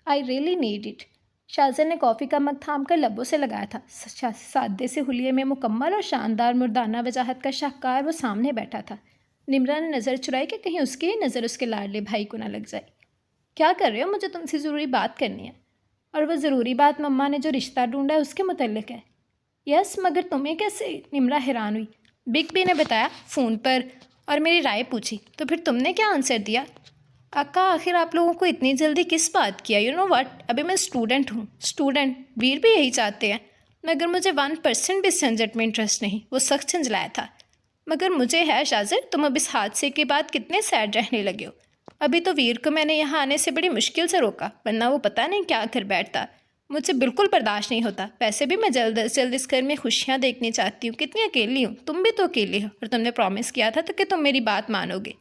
I really need it. Shahjahan ने कॉफ़ी का मग थाम कर लबों से लगाया था। सादे से हुलिये में मुकम्मल और शानदार मुर्दाना वजाहत का शाहकार वो सामने बैठा था। निम्रा ने नज़र चुराई कि कहीं उसकी ही नज़र उसके लाडले भाई को ना लग जाए। क्या कर रहे हो? मुझे तुमसे ज़रूरी बात करनी है। और वह ज़रूरी बात मम्मा ने जो रिश्ता ढूंढा है उसके मुतल्लिक है। यस, मगर तुम्हें कैसे? निम्रा हैरान हुई। बिग बी ने बताया फ़ोन पर और मेरी राय पूछी, तो फिर तुमने क्या आंसर दिया? अक्का आखिर आप लोगों को इतनी जल्दी किस बात किया? यू नो व्हाट, अभी मैं स्टूडेंट हूँ। स्टूडेंट? वीर भी यही चाहते हैं, मगर मुझे 1% भी इस झंझट में इंटरेस्ट नहीं। वो सख्त झंझलाया था। मगर मुझे है शाज़र, तुम अब इस हादसे के बाद कितने सैड रहने लगे हो। अभी तो वीर को मैंने यहाँ आने से बड़ी मुश्किल से रोका, वरना वो पता नहीं क्या कर बैठता। मुझे बिल्कुल बर्दाश्त नहीं होता। वैसे भी मैं जल्द से जल्द इस घर में खुशियाँ देखनी चाहती हूँ। कितनी अकेली हूँ। तुम भी तो अकेली हो और तुमने प्रॉमिस किया था तो कि तुम मेरी बात मानोगे।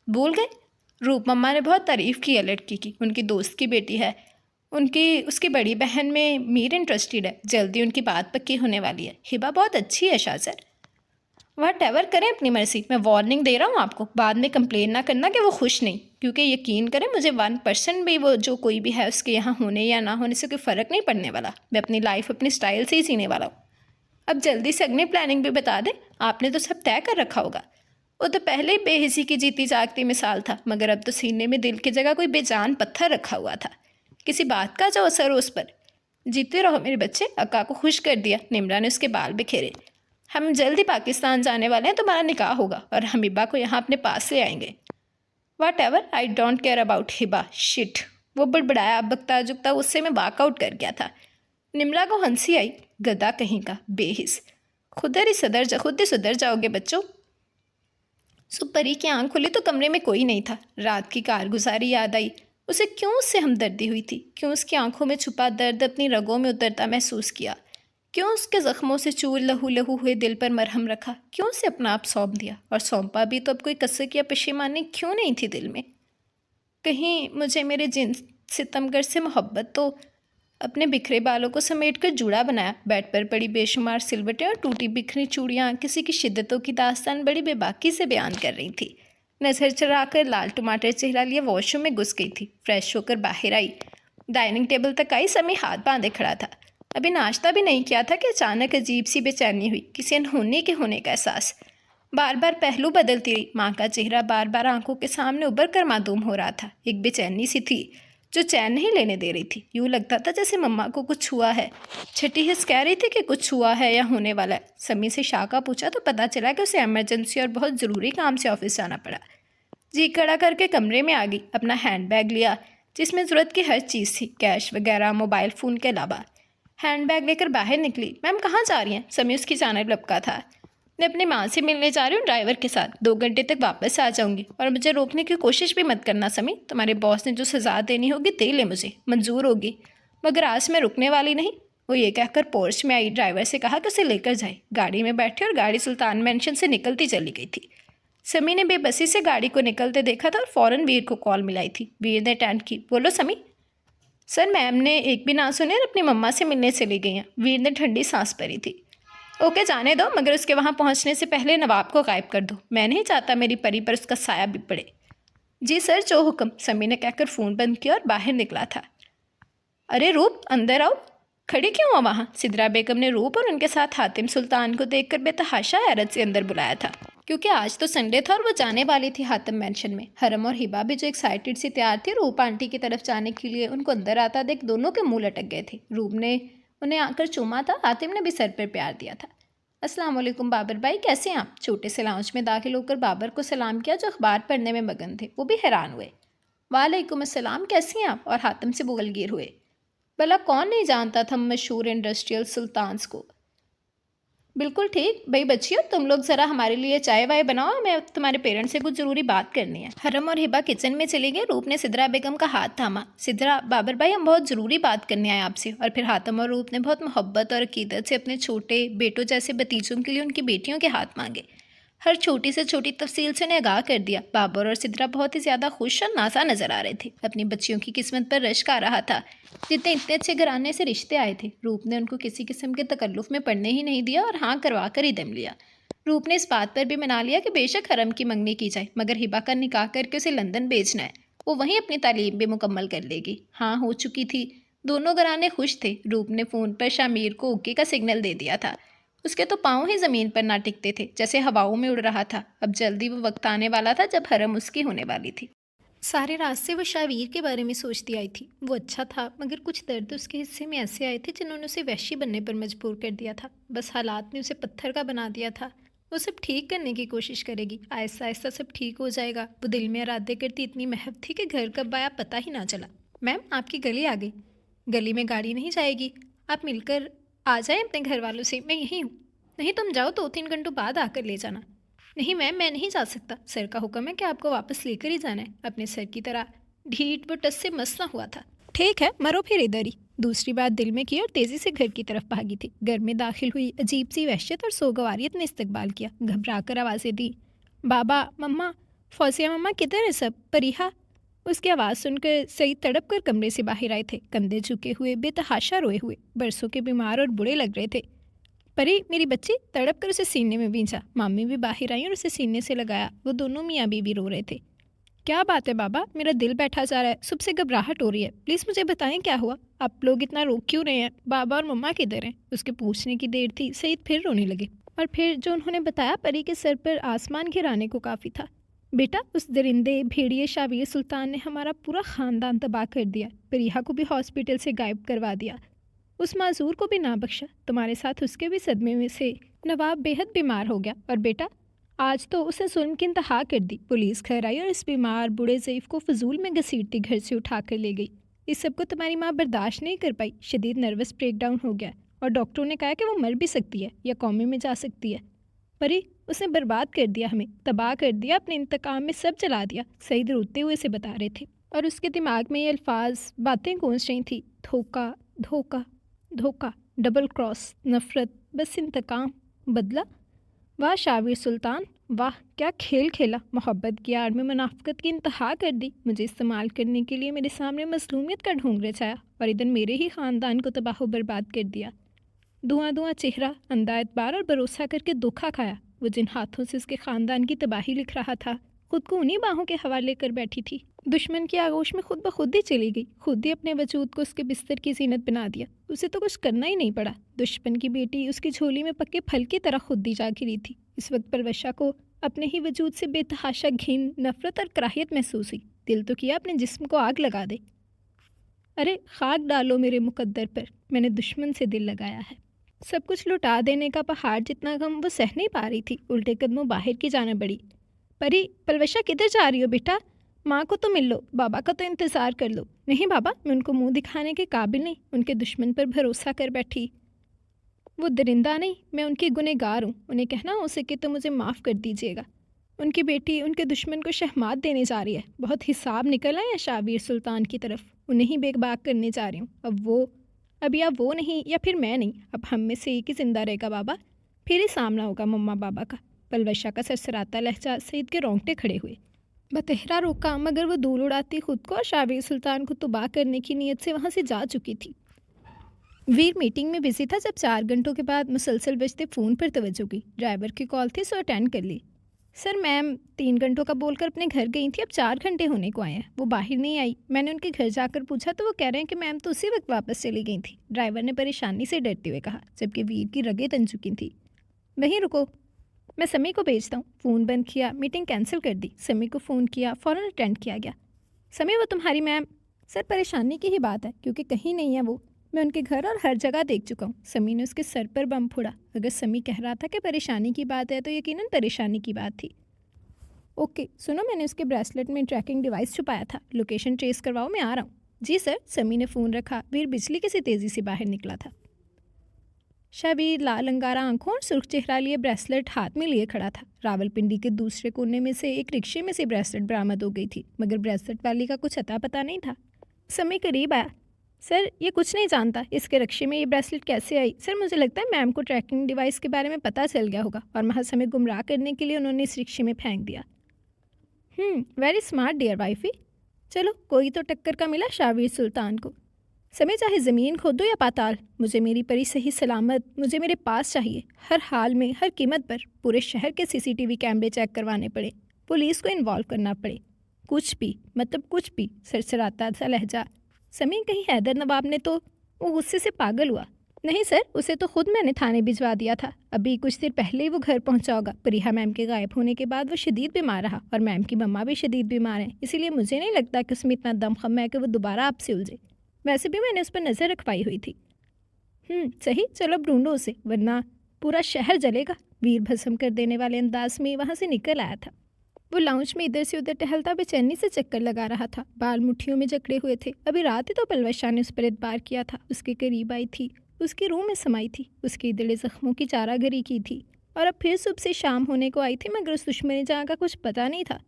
भूल गए? रूप मम्मा ने बहुत तारीफ़ की है लड़की की। उनकी दोस्त की बेटी है, उसकी बड़ी बहन में मीर इंटरेस्टेड है। जल्दी उनकी बात पक्की होने वाली है। हिबा बहुत अच्छी है शाज़र। वट एवर करें अपनी मर्जी। मैं वार्निंग दे रहा हूँ आपको, बाद में कंप्लेन ना करना कि वो खुश नहीं, क्योंकि यकीन करें मुझे 1% भी वो जो कोई भी है उसके यहाँ होने या ना होने से कोई फ़र्क नहीं पड़ने वाला। मैं अपनी लाइफ अपनी स्टाइल से ही जीने वाला हूँ। अब जल्दी से अगली प्लानिंग भी बता दें। आपने तो सब तय कर रखा होगा। वो तो पहले ही बेहिसी की जीती जागती मिसाल था, मगर अब तो सीने में दिल की जगह कोई बेजान पत्थर रखा हुआ था। किसी बात का जो असर हो उस पर। जीते रहो मेरे बच्चे। अक्का को खुश कर दिया। निम्रा ने उसके बाल बिखेरे। हम जल्दी पाकिस्तान जाने वाले हैं, तुम्हारा निकाह होगा और हम हिबा को यहाँ अपने पास ले आएंगे। What ever, I don't care about Hiba. Shit. वो बड़बड़ाया। बकता जुकता उससे मैं वॉकआउट कर गया था। निम्रा को हंसी आई। गधा कहीं का, बेहिस। खुद ही सुधर जाओगे बच्चों। सुपरी की आंख खुली तो कमरे में कोई नहीं था। रात की कारगुजारी याद आई। उसे क्यों उससे हमदर्दी हुई थी? क्यों उसकी आंखों में छुपा दर्द अपनी रगों में उतरता महसूस किया? क्यों उसके ज़ख्मों से चूर लहू लहू हुए दिल पर मरहम रखा? क्यों उसे अपना आप सौंप दिया? और सौंपा भी तो अब कोई कसक या पशेमानी क्यों नहीं थी दिल में? कहीं मुझे मेरे जिन सितमगर से मोहब्बत तो अपने बिखरे बालों को समेटकर जूड़ा बनाया। बेड पर पड़ी बेशुमार सिलवटें और टूटी बिखरी चूड़ियाँ किसी की शिद्दतों की दास्तान बड़ी बेबाकी से बयान कर रही थी। नज़र चढ़ाकर लाल टमाटर चेहरा लिए वॉशरूम में घुस गई थी। फ्रेश होकर बाहर आई। डाइनिंग टेबल तक आई। समी हाथ बांधे खड़ा था। अभी नाश्ता भी नहीं किया था कि अचानक अजीब सी बेचैनी हुई, किसी अनहोनी के होने का एहसास। बार बार पहलू बदलती रही। माँ का चेहरा बार बार आंखों के सामने उभर कर मासूम हो रहा था। एक बेचैनी सी थी जो चैन नहीं लेने दे रही थी। यूँ लगता था जैसे मम्मा को कुछ हुआ है। छठी हिस्स कह रही थी कि कुछ हुआ है या होने वाला है। समी से शाका पूछा तो पता चला कि उसे इमरजेंसी और बहुत ज़रूरी काम से ऑफिस जाना पड़ा। जी खड़ा करके कमरे में आ गई। अपना हैंड बैग लिया जिसमें ज़रूरत की हर चीज़ थी, कैश वगैरह, मोबाइल फ़ोन के अलावा। हैंड बैग लेकर बाहर निकली। मैम कहाँ जा रही हैं? समी उसकी जानिब लपका था। मैं अपनी माँ से मिलने जा रही हूँ ड्राइवर के साथ। 2 घंटे तक वापस आ जाऊँगी और मुझे रोकने की कोशिश भी मत करना समी। तुम्हारे बॉस ने जो सज़ा देनी होगी दे ले, मुझे मंजूर होगी, मगर आज मैं रुकने वाली नहीं। वो ये कहकर पोर्च में आई ड्राइवर से कहा कि उसे लेकर जाए। गाड़ी में बैठे और गाड़ी सुल्तान मैंशन से निकलती चली गई थी। समी ने बेबसी से गाड़ी को निकलते देखा था और फ़ौरन वीर को कॉल मिलाई थी। वीर ने अटेंड की। बोलो समी। सर, मैम ने एक भी ना सुने और अपनी मम्मा से मिलने चली गई हैं। वीर ने ठंडी सांस भरी थी। ओके, जाने दो, मगर उसके वहाँ पहुँचने से पहले नवाब को गायब कर दो। मैं नहीं चाहता मेरी परी पर उसका साया भी पड़े। जी सर, जो हुक्म, समी ने कहकर फ़ोन बंद किया और बाहर निकला था। अरे रूप, अंदर आओ। खड़ी क्यों हो वहाँ? सिद्रा बेगम ने रूप और उनके साथ हातिम सुल्तान को देखकर बेतहाशा हैरत से अंदर बुलाया था, क्योंकि आज तो संडे था और वो जाने वाली थी हातिम मैंशन में। हरम और हिबा भी जो एक्साइटेड सी तैयार थी रूप आंटी की तरफ जाने के लिए, उनको अंदर आता देख दोनों के मुंह लटक गए थे। रूप ने उन्हें आकर चूमा था, हातिम ने भी सर पर प्यार दिया था। अस्सलाम वालेकुम बाबर भाई, कैसे हैं आप? छोटे से लाउंज में दाखिल होकर बाबर को सलाम किया, जो अखबार पढ़ने में मगन थे। वो भी हैरान हुए। वालेकुम अस्सलाम, कैसी हैं आप? और हातिम से बुगलगीर हुए। भला कौन नहीं जानता था मशहूर इंडस्ट्रियल सुल्तान्स को। बिल्कुल ठीक। भाई बच्चियों, तुम लोग ज़रा हमारे लिए चाय वाय बनाओ, मैं तुम्हारे पेरेंट्स से कुछ ज़रूरी बात करनी है। हरम और हिबा किचन में चले गए। रूप ने सिद्रा बेगम का हाथ थामा। सिद्रा, बाबर भाई, हम बहुत ज़रूरी बात करने आए आपसे। और फिर हातिम और रूप ने बहुत मोहब्बत और अकीदत से अपने छोटे बेटों जैसे भतीजों के लिए उनकी बेटियों के हाथ मांगे। हर छोटी से छोटी तफसील से उन्हें आगाह कर दिया। बाबर और सिद्रा बहुत ही ज़्यादा खुश और नासा नज़र आ रहे थे। अपनी बच्चियों की किस्मत पर रश्क आ रहा था। जितने इतने अच्छे घराने से रिश्ते आए थे, रूप ने उनको किसी किस्म के तकल्लुफ़ में पड़ने ही नहीं दिया और हाँ करवा कर ही दम लिया। रूप ने इस बात पर भी मना लिया कि बेशक हरम की मंगनी की जाए, मगर हिबा का निकाह करके उसे लंदन भेजना है। वो वहीं अपनी तालीम भी मुकम्मल कर लेगी। हाँ हो चुकी थी। दोनों घराने खुश थे। रूप ने फ़ोन पर शामिर को ओके का सिग्नल दे दिया था। उसके तो पाँव ही ज़मीन पर ना टिकते थे, जैसे हवाओं में उड़ रहा था। अब जल्दी वो वक्त आने वाला था जब हरम उसकी होने वाली थी। सारे रास्ते वो शावीर के बारे में सोचती आई थी। वो अच्छा था, मगर कुछ दर्द उसके हिस्से में ऐसे आए थे जिन्होंने उसे वहशी बनने पर मजबूर कर दिया था। बस हालात ने उसे पत्थर का बना दिया था। वो सब ठीक करने की कोशिश करेगी, आहिस्ता आहिस्ता सब ठीक हो जाएगा। वो दिल में इरादे करती इतनी महब थी कि घर कब आया पता ही ना चला। मैम, आपकी गली आ गई। गली में गाड़ी नहीं जाएगी, आप मिलकर आ जाए अपने घर वालों से, मैं यहीं हूँ। नहीं, तुम जाओ, 2-3 घंटों बाद आकर ले जाना। नहीं मैम, मैं नहीं जा सकता। सर का हुक्म है कि आपको वापस लेकर ही जाना है। अपने सर की तरह ढीठ व टस से मसला हुआ था। ठीक है, मरो फिर इधर ही। दूसरी बात दिल में की और तेज़ी से घर की तरफ भागी थी। घर में दाखिल हुई अजीब सी वहशत और सोगवारियत ने इस्तकबाल किया। घबरा कर आवाज़ें दी। बाबा, मम्मा, फौजिया मम्मा, किधर है सब? परिहा। उसकी आवाज़ सुनकर सईद तड़प कर कमरे से बाहर आए थे, कंधे झुके हुए, बेतहाशा रोए हुए, बरसों के बीमार और बुरे लग रहे थे। परी, मेरी बच्ची, तड़प कर उसे सीने में भींचा। मामी भी बाहर आई और उसे सीने से लगाया। वो दोनों मियाँ बीवी रो रहे थे। क्या बात है बाबा? मेरा दिल बैठा जा रहा है, सुबह से घबराहट हो रही है। प्लीज़ मुझे बताएं क्या हुआ? आप लोग इतना रो क्यों रहे हैं? बाबा और मम्मा किधर हैं? उसके पूछने की देर थी, सईद फिर रोने लगे। और फिर जो उन्होंने बताया, परी के सर पर आसमान गिराने को काफ़ी था। बेटा, उस दरिंदे भेड़िए शावीर सुल्तान ने हमारा पूरा ख़ानदान तबाह कर दिया। परिहा को भी हॉस्पिटल से गायब करवा दिया। उस माजूर को भी ना बख्शा। तुम्हारे साथ उसके भी सदमे में से नवाब बेहद बीमार हो गया। और बेटा, आज तो उसने जुल्म की इंतहा कर दी। पुलिस घर आई और इस बीमार बूढ़े ज़ईफ़ को फजूल में घसीटती घर से उठा कर ले गई। इस सब को तुम्हारी माँ बर्दाश्त नहीं कर पाई। शदीद नर्वस ब्रेकडाउन हो गया और डॉक्टरों ने कहा कि वो मर भी सकती है या कौमे में जा सकती है। परी, उसने बर्बाद कर दिया, हमें तबाह कर दिया, अपने इंतकाम में सब जला दिया। सईद रोते हुए से बता रहे थे और उसके दिमाग में ये अल्फाज बातें गूंज रही थी। धोखा, धोखा, धोखा, डबल क्रॉस, नफ़रत, बस इंतकाम, बदला। वाह शावीर सुल्तान, वाह क्या खेल खेला। मोहब्बत की आड़ में मुनाफिकत की इंतहा कर दी। मुझे इस्तेमाल करने के लिए मेरे सामने मज़लूमियत का ढोंग रचाया और इधर मेरे ही ख़ानदान को तबाह बर्बाद कर दिया। धुआं धुआं चेहरा, अंधा एतबार और भरोसा करके धोखा खाया। वो जिन हाथों से उसके ख़ानदान की तबाही लिख रहा था, खुद को उन्हीं बाहों के हवाले कर बैठी थी। दुश्मन की आगोश में खुद ब खुद ही चली गई। खुद ही अपने वजूद को उसके बिस्तर की जीनत बना दिया। उसे तो कुछ करना ही नहीं पड़ा। दुश्मन की बेटी उसकी झोली में पक्के फल की तरह खुद दी जा गिरी थी। इस वक्त परवशा को अपने ही वजूद से बेतहाशा घिन, नफरत और कराहियत महसूस हुई। दिल तो किया अपने जिस्म को आग लगा दे। अरे खाक डालो मेरे मुकद्दर पर, मैंने दुश्मन से दिल लगाया है। सब कुछ लुटा देने का पहाड़ जितना गम वो सह नहीं पा रही थी। उल्टे कदमों बाहर की जाने बढ़ी। परी, पलवशा किधर जा रही हो बेटा? माँ को तो मिल लो, बाबा का तो इंतज़ार कर लो। नहीं बाबा, मैं उनको मुंह दिखाने के काबिल नहीं। उनके दुश्मन पर भरोसा कर बैठी। वो दरिंदा नहीं, मैं उनकी गुनहगार हूँ। उन्हें कहना हो सके तो मुझे माफ़ कर दीजिएगा। उनकी बेटी उनके दुश्मन को शहमात देने जा रही है। बहुत हिसाब निकल आया शावीर सुल्तान की तरफ। उन्हें ही बेबाक करने जा रही हूँ। अब वो अब या वो नहीं या फिर मैं नहीं, अब हम में से एक ही जिंदा रहेगा बाबा, फिर ही सामना होगा मम्मा बाबा का। पलवशा का सरसराता लहजा सईद के रोंगटे खड़े हुए। बतेहरा रोका मगर वो धूल उड़ाती खुद को और शावीर सुल्तान को तबाह करने की नीयत से वहाँ से जा चुकी थी। वीर मीटिंग में बिजी था जब 4 घंटों के बाद मुसलसल बजते फ़ोन पर तवज्जो की। ड्राइवर की कॉल थी सो अटेंड कर ली। सर मैम 3 घंटों का बोलकर अपने घर गई थी, अब 4 घंटे होने को आए हैं, वो बाहर नहीं आई। मैंने उनके घर जाकर पूछा तो वो कह रहे हैं कि मैम तो उसी वक्त वापस चली गई थी। ड्राइवर ने परेशानी से डरते हुए कहा, जबकि वीर की रगें तन चुकी थी। वहीं रुको, मैं समी को भेजता हूँ। फ़ोन बंद किया, मीटिंग कैंसिल कर दी। समी को फ़ोन किया, फ़ौरन अटेंड किया गया। समी वो तुम्हारी मैम। सर परेशानी की ही बात है क्योंकि कहीं नहीं है वो, मैं उनके घर और हर जगह देख चुका हूँ। समी ने उसके सर पर बम फोड़ा। अगर समी कह रहा था कि परेशानी की बात है तो यकीनन परेशानी की बात थी। ओके सुनो, मैंने उसके ब्रेसलेट में ट्रैकिंग डिवाइस छुपाया था, लोकेशन ट्रेस करवाओ, मैं आ रहा हूँ। जी सर। समी ने फ़ोन रखा। वीर बिजली की सी तेज़ी से बाहर निकला था। शावीर लाल अंगारा आंखों और सुर्ख चेहरा लिए ब्रेसलेट हाथ में लिए खड़ा था। रावलपिंडी के दूसरे कोने में से एक रिक्शे में से ब्रेसलेट बरामद हो गई थी, मगर ब्रेसलेट वाली का कुछ अता पता नहीं था। समय करीब आया। सर ये कुछ नहीं जानता इसके रिक्शे में ये ब्रेसलेट कैसे आई। सर मुझे लगता है मैम को ट्रैकिंग डिवाइस के बारे में पता चल गया होगा और महज हमें गुमराह करने के लिए उन्होंने इस रिक्शे में फेंक दिया। Very smart dear wifey. चलो कोई तो टक्कर का मिला शावीर सुल्तान को। समय चाहे ज़मीन खोदो या पाताल, मुझे मेरी परी सही सलामत मुझे मेरे पास चाहिए, हर हाल में, हर कीमत पर। पूरे शहर के CCTV कैमरे चेक करवाने पड़े, पुलिस को इन्वॉल्व करना पड़े, कुछ भी मतलब कुछ भी। सरसराता सा लहजा। समी कहीं हैदर नवाब ने तो, वो गुस्से से पागल हुआ। नहीं सर, उसे तो खुद मैंने थाने भिजवा दिया था, अभी कुछ देर पहले ही वो घर पहुंचा होगा। परिहा मैम के गायब होने के बाद वो शदीद बीमार रहा और मैम की मम्मा भी शदीद बीमार हैं, इसीलिए मुझे नहीं लगता कि उसमें इतना दमखम है कि वो दोबारा आपसे उलझे। वैसे भी मैंने उस पर नज़र रखवाई हुई थी। सही, चलो अब ढूंढो उसे, वरना पूरा शहर जलेगा। वीर भस्म कर देने वाले अंदाज में वहाँ से निकल आया था। वो लाउंज में इधर से उधर टहलता बेचैनी से चक्कर लगा रहा था। बाल मुट्ठियों में जकड़े हुए थे। अभी रात ही तो पलवशा ने उस पर एतबार किया था, उसके करीब आई थी, उसकी रूह में समाई थी, उसके दिले ज़ख्मों की चारागरी की थी, और अब फिर सुबह से शाम होने को आई थी, मगर उस दुश्मनी जहाँ का कुछ पता नहीं था।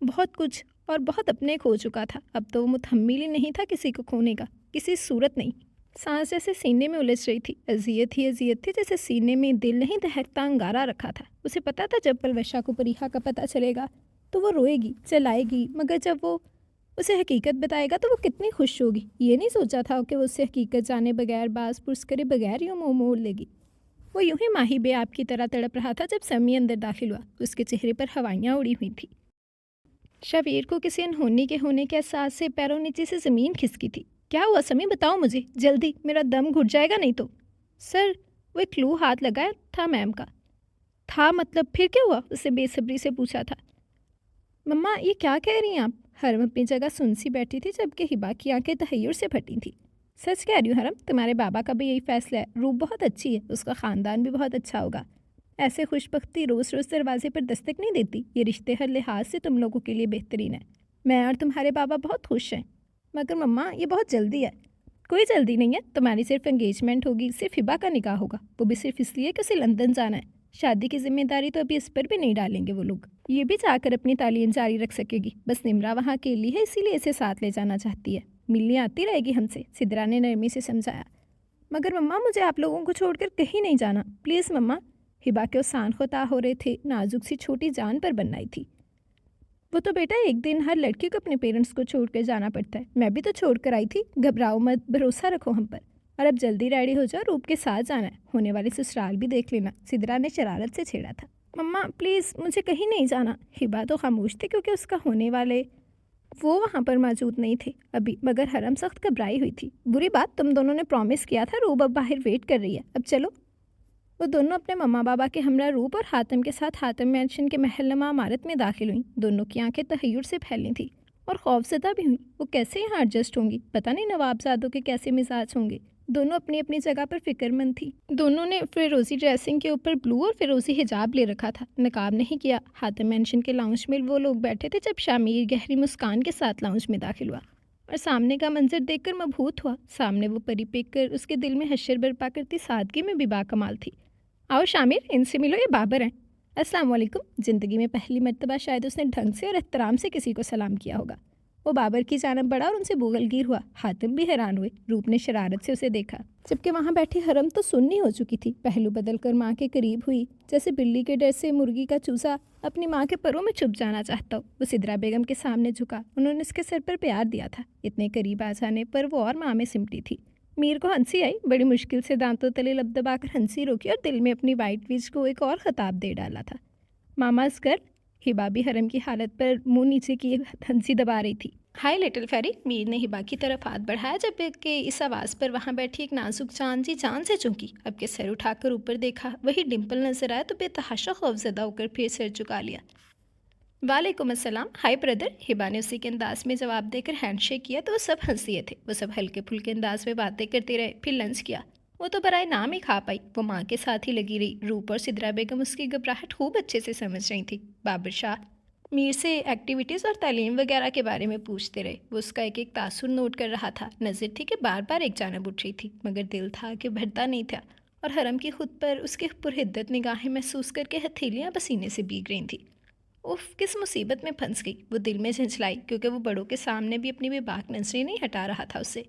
बहुत कुछ और बहुत अपने खो चुका था। अब तो वो मुतहम्मिल ही नहीं था किसी को खोने का, किसी सूरत नहीं। सांस जैसे सीने में उलझ रही थी। अजियत ही अजियत थी, जैसे सीने में दिल नहीं दहकता अंगारा रखा था। उसे पता था जब पलवशा को परिहा का पता चलेगा तो वो रोएगी, चलाएगी, मगर जब वो उसे हकीकत बताएगा तो वो कितनी खुश होगी। ये नहीं सोचा था कि वो उससे हकीकत जाने बगैर, बास पुरस करे बगैर यूँ मुँह मोड़ लेगी। वो यूं ही माही बे आप की तरह तड़प रहा था जब समी अंदर दाखिल हुआ। उसके चेहरे पर हवाइयाँ उड़ी हुई थी। शावीर को किसी अनहोनी के होने के एहसास से पैरों नीचे से ज़मीन खिसकी थी। क्या हुआ समी, बताओ मुझे जल्दी, मेरा दम घुट जाएगा नहीं तो। सर वो एक क्लू हाथ लगाया था मैम का। था मतलब फिर क्या हुआ, उससे बेसब्री से पूछा था। मम्मा ये क्या कह रही हैं आप। हरम अपनी जगह सुनसी बैठी थी जबकि हिबा की आंखें तहय्युर से फटी थी। सच कह रही हूँ हरम, तुम्हारे बाबा का भी यही फैसला है। रूप बहुत अच्छी है, उसका ख़ानदान भी बहुत अच्छा होगा। ऐसे खुशबख्ती रोज़ रोज़ दरवाजे पर दस्तक नहीं देती। ये रिश्ते हर लिहाज से तुम लोगों के लिए बेहतरीन है। मैं और तुम्हारे बाबा बहुत खुश हैं। मगर मम्मा ये बहुत जल्दी है। कोई जल्दी नहीं है, तुम्हारी सिर्फ एंगेजमेंट होगी, सिर्फ हिबा का निकाह होगा, वो भी सिर्फ इसलिए कि उसे लंदन जाना है। शादी की जिम्मेदारी तो अभी इस पर भी नहीं डालेंगे वो लोग। ये भी चाहकर अपनी तालीम जारी रख सकेगी, बस निमरा वहाँ अकेली है इसीलिए इसे साथ ले जाना चाहती है। मिलने आती रहेगी हमसे, सिद्रा ने नरमी से समझाया। मगर मम्मा मुझे आप लोगों को छोड़कर कहीं नहीं जाना, प्लीज़ मम्मा। हिबा के उसान खुता हो रहे थे, नाजुक सी छोटी जान पर बनाई थी। वो तो बेटा एक दिन हर लड़की को अपने पेरेंट्स को छोड़ कर जाना पड़ता है, मैं भी तो छोड़ कर आई थी। घबराओ मत, भरोसा रखो हम पर। और अब जल्दी रेडी हो जाओ, रूप के साथ जाना है, होने वाली ससुराल भी देख लेना, सिद्रा ने शरारत से छेड़ा था। मम्मा प्लीज़ मुझे कहीं नहीं जाना। हिबा तो खामोश थी क्योंकि उसका होने वाले वो वहाँ पर मौजूद नहीं थे अभी, मगर हरम सख्त घबराई हुई थी। बुरी बात, तुम दोनों ने प्रॉमिस किया था, रूप अब बाहर वेट कर रही है, अब चलो। वो दोनों अपने मम्मा बाबा के हमरा रूप और हातिम के साथ हातिम मैंशन के महलनुमा इमारत में दाखिल हुई। दोनों की आंखें तहय्युर से फैली थी और खौफज़दा भी हुई। वो कैसे यहाँ एडजस्ट होंगी, पता नहीं नवाबजादों के कैसे मिजाज होंगे। दोनों अपनी अपनी जगह पर फिक्रमंद थी। दोनों ने फिरोज़ी ड्रेसिंग के ऊपर ब्लू और फिरोज़ी हिजाब ले रखा था, नकाब नहीं किया। हातिम मैंशन के लाउंज में वो लोग बैठे थे जब शामिर गहरी मुस्कान के साथ लाउंज में दाखिल हुआ और सामने का मंजर देखकर मबहूत हुआ। सामने वो परी पेक कर उसके दिल में हशर बरपा करती सादगी में भी बाकमाल थी। आओ शामिर, इनसे मिलो, ये बाबर हैं। अस्सलाम वालेकुम। ज़िंदगी में पहली मर्तबा शायद उसने ढंग से और एहतराम से किसी को सलाम किया होगा। वो बाबर की जानब बढ़ा और उनसे बोगलगीर हुआ। हातिम भी हैरान हुए। रूप ने शरारत से उसे देखा, जबकि वहाँ बैठी हरम तो सुन्नी हो चुकी थी। पहलू बदलकर माँ के करीब हुई, जैसे बिल्ली के डर से मुर्गी का चूसा अपनी माँ के परों में छुप जाना चाहता हो। वो सिदरा बेगम के सामने झुका। उन्होंने उसके सिर पर प्यार दिया था। इतने करीब आ जाने पर वो और माँ में सिमटी थी। मीर को हंसी आई। बड़ी मुश्किल से दांतों तले लब दबाकर हंसी रोकी और दिल में अपनी वाइट विच को एक और खिताब दे डाला था। मामा असगर। हिबा भी हरम की हालत पर मुंह नीचे किए हंसी दबा रही थी। Hi little fairy. मीर ने हिबा की तरफ हाथ बढ़ाया, जबकि इस आवाज़ पर वहाँ बैठी एक नाजुक चांद सी चांद से चौंकी। अब के सर उठाकर ऊपर देखा, वही डिम्पल नजर आया तो बेतहाशा खौफजदा होकर फिर सर झुका लिया। वालेकुम अस्सलाम। Hi brother. हिबा ने उसी के अंदाज में जवाब देकर हैंडशेक किया तो वो सब हंस दिए थे। वो सब हल्के फुल्के अंदाज में बातें करते रहे। फिर लंच किया। वो तो बराए नाम ही खा पाई। वो माँ के साथ ही लगी रही। रूप और सिदरा बेगम उसकी घबराहट खूब अच्छे से समझ रही थी। बाबर शाह मीर से एक्टिविटीज़ और तालीम वगैरह के बारे में पूछते रहे। वो उसका एक एक तासुर नोट कर रहा था। नज़र थी कि बार बार एक जानब उठ रही थी, मगर दिल था कि भरता नहीं था। और हरम की खुद पर उसकी पुरहिद्दत निगाहें महसूस करके हथेलियाँ पसीने से भीग रही थी। उफ, किस मुसीबत में फंस गई। वो दिल में झंझलाई, क्योंकि वो बड़ों के सामने भी अपनी बेबाक नजरें नहीं हटा रहा था उससे।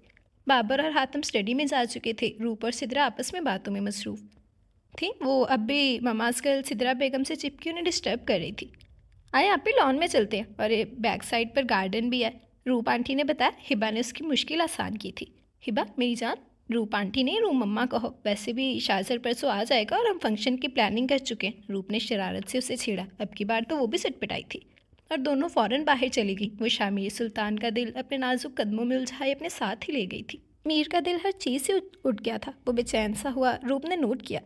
बाबर और हातिम स्टडी में जा चुके थे। रूप और सिदरा आपस में बातों में मसरूफ़ थी। वो अब भी ममाज गर्ल सिदरा बेगम से चिपकी उन्हें डिस्टर्ब कर रही थी। आए आप भी लॉन में चलते हैं, और बैक साइड पर गार्डन भी है। रूप आंटी ने बताया। हिबा ने उसकी मुश्किल आसान की थी। हिबा मेरी जान, रूप आंटी नहीं रूप मम्मा कहो। वैसे भी शाहजर परसों आ जाएगा और हम फंक्शन की प्लानिंग कर चुके हैं। रूप ने शरारत से उसे छेड़ा। अब की बार तो वो भी सटपटाई थी और दोनों फ़ौरन बाहर चली गई। वो शामिर सुल्तान का दिल अपने नाजुक कदमों में उलझाए अपने साथ ही ले गई थी। मीर का दिल हर चीज़ से उठ गया था। वो बेचैन सा हुआ। रूप ने नोट किया।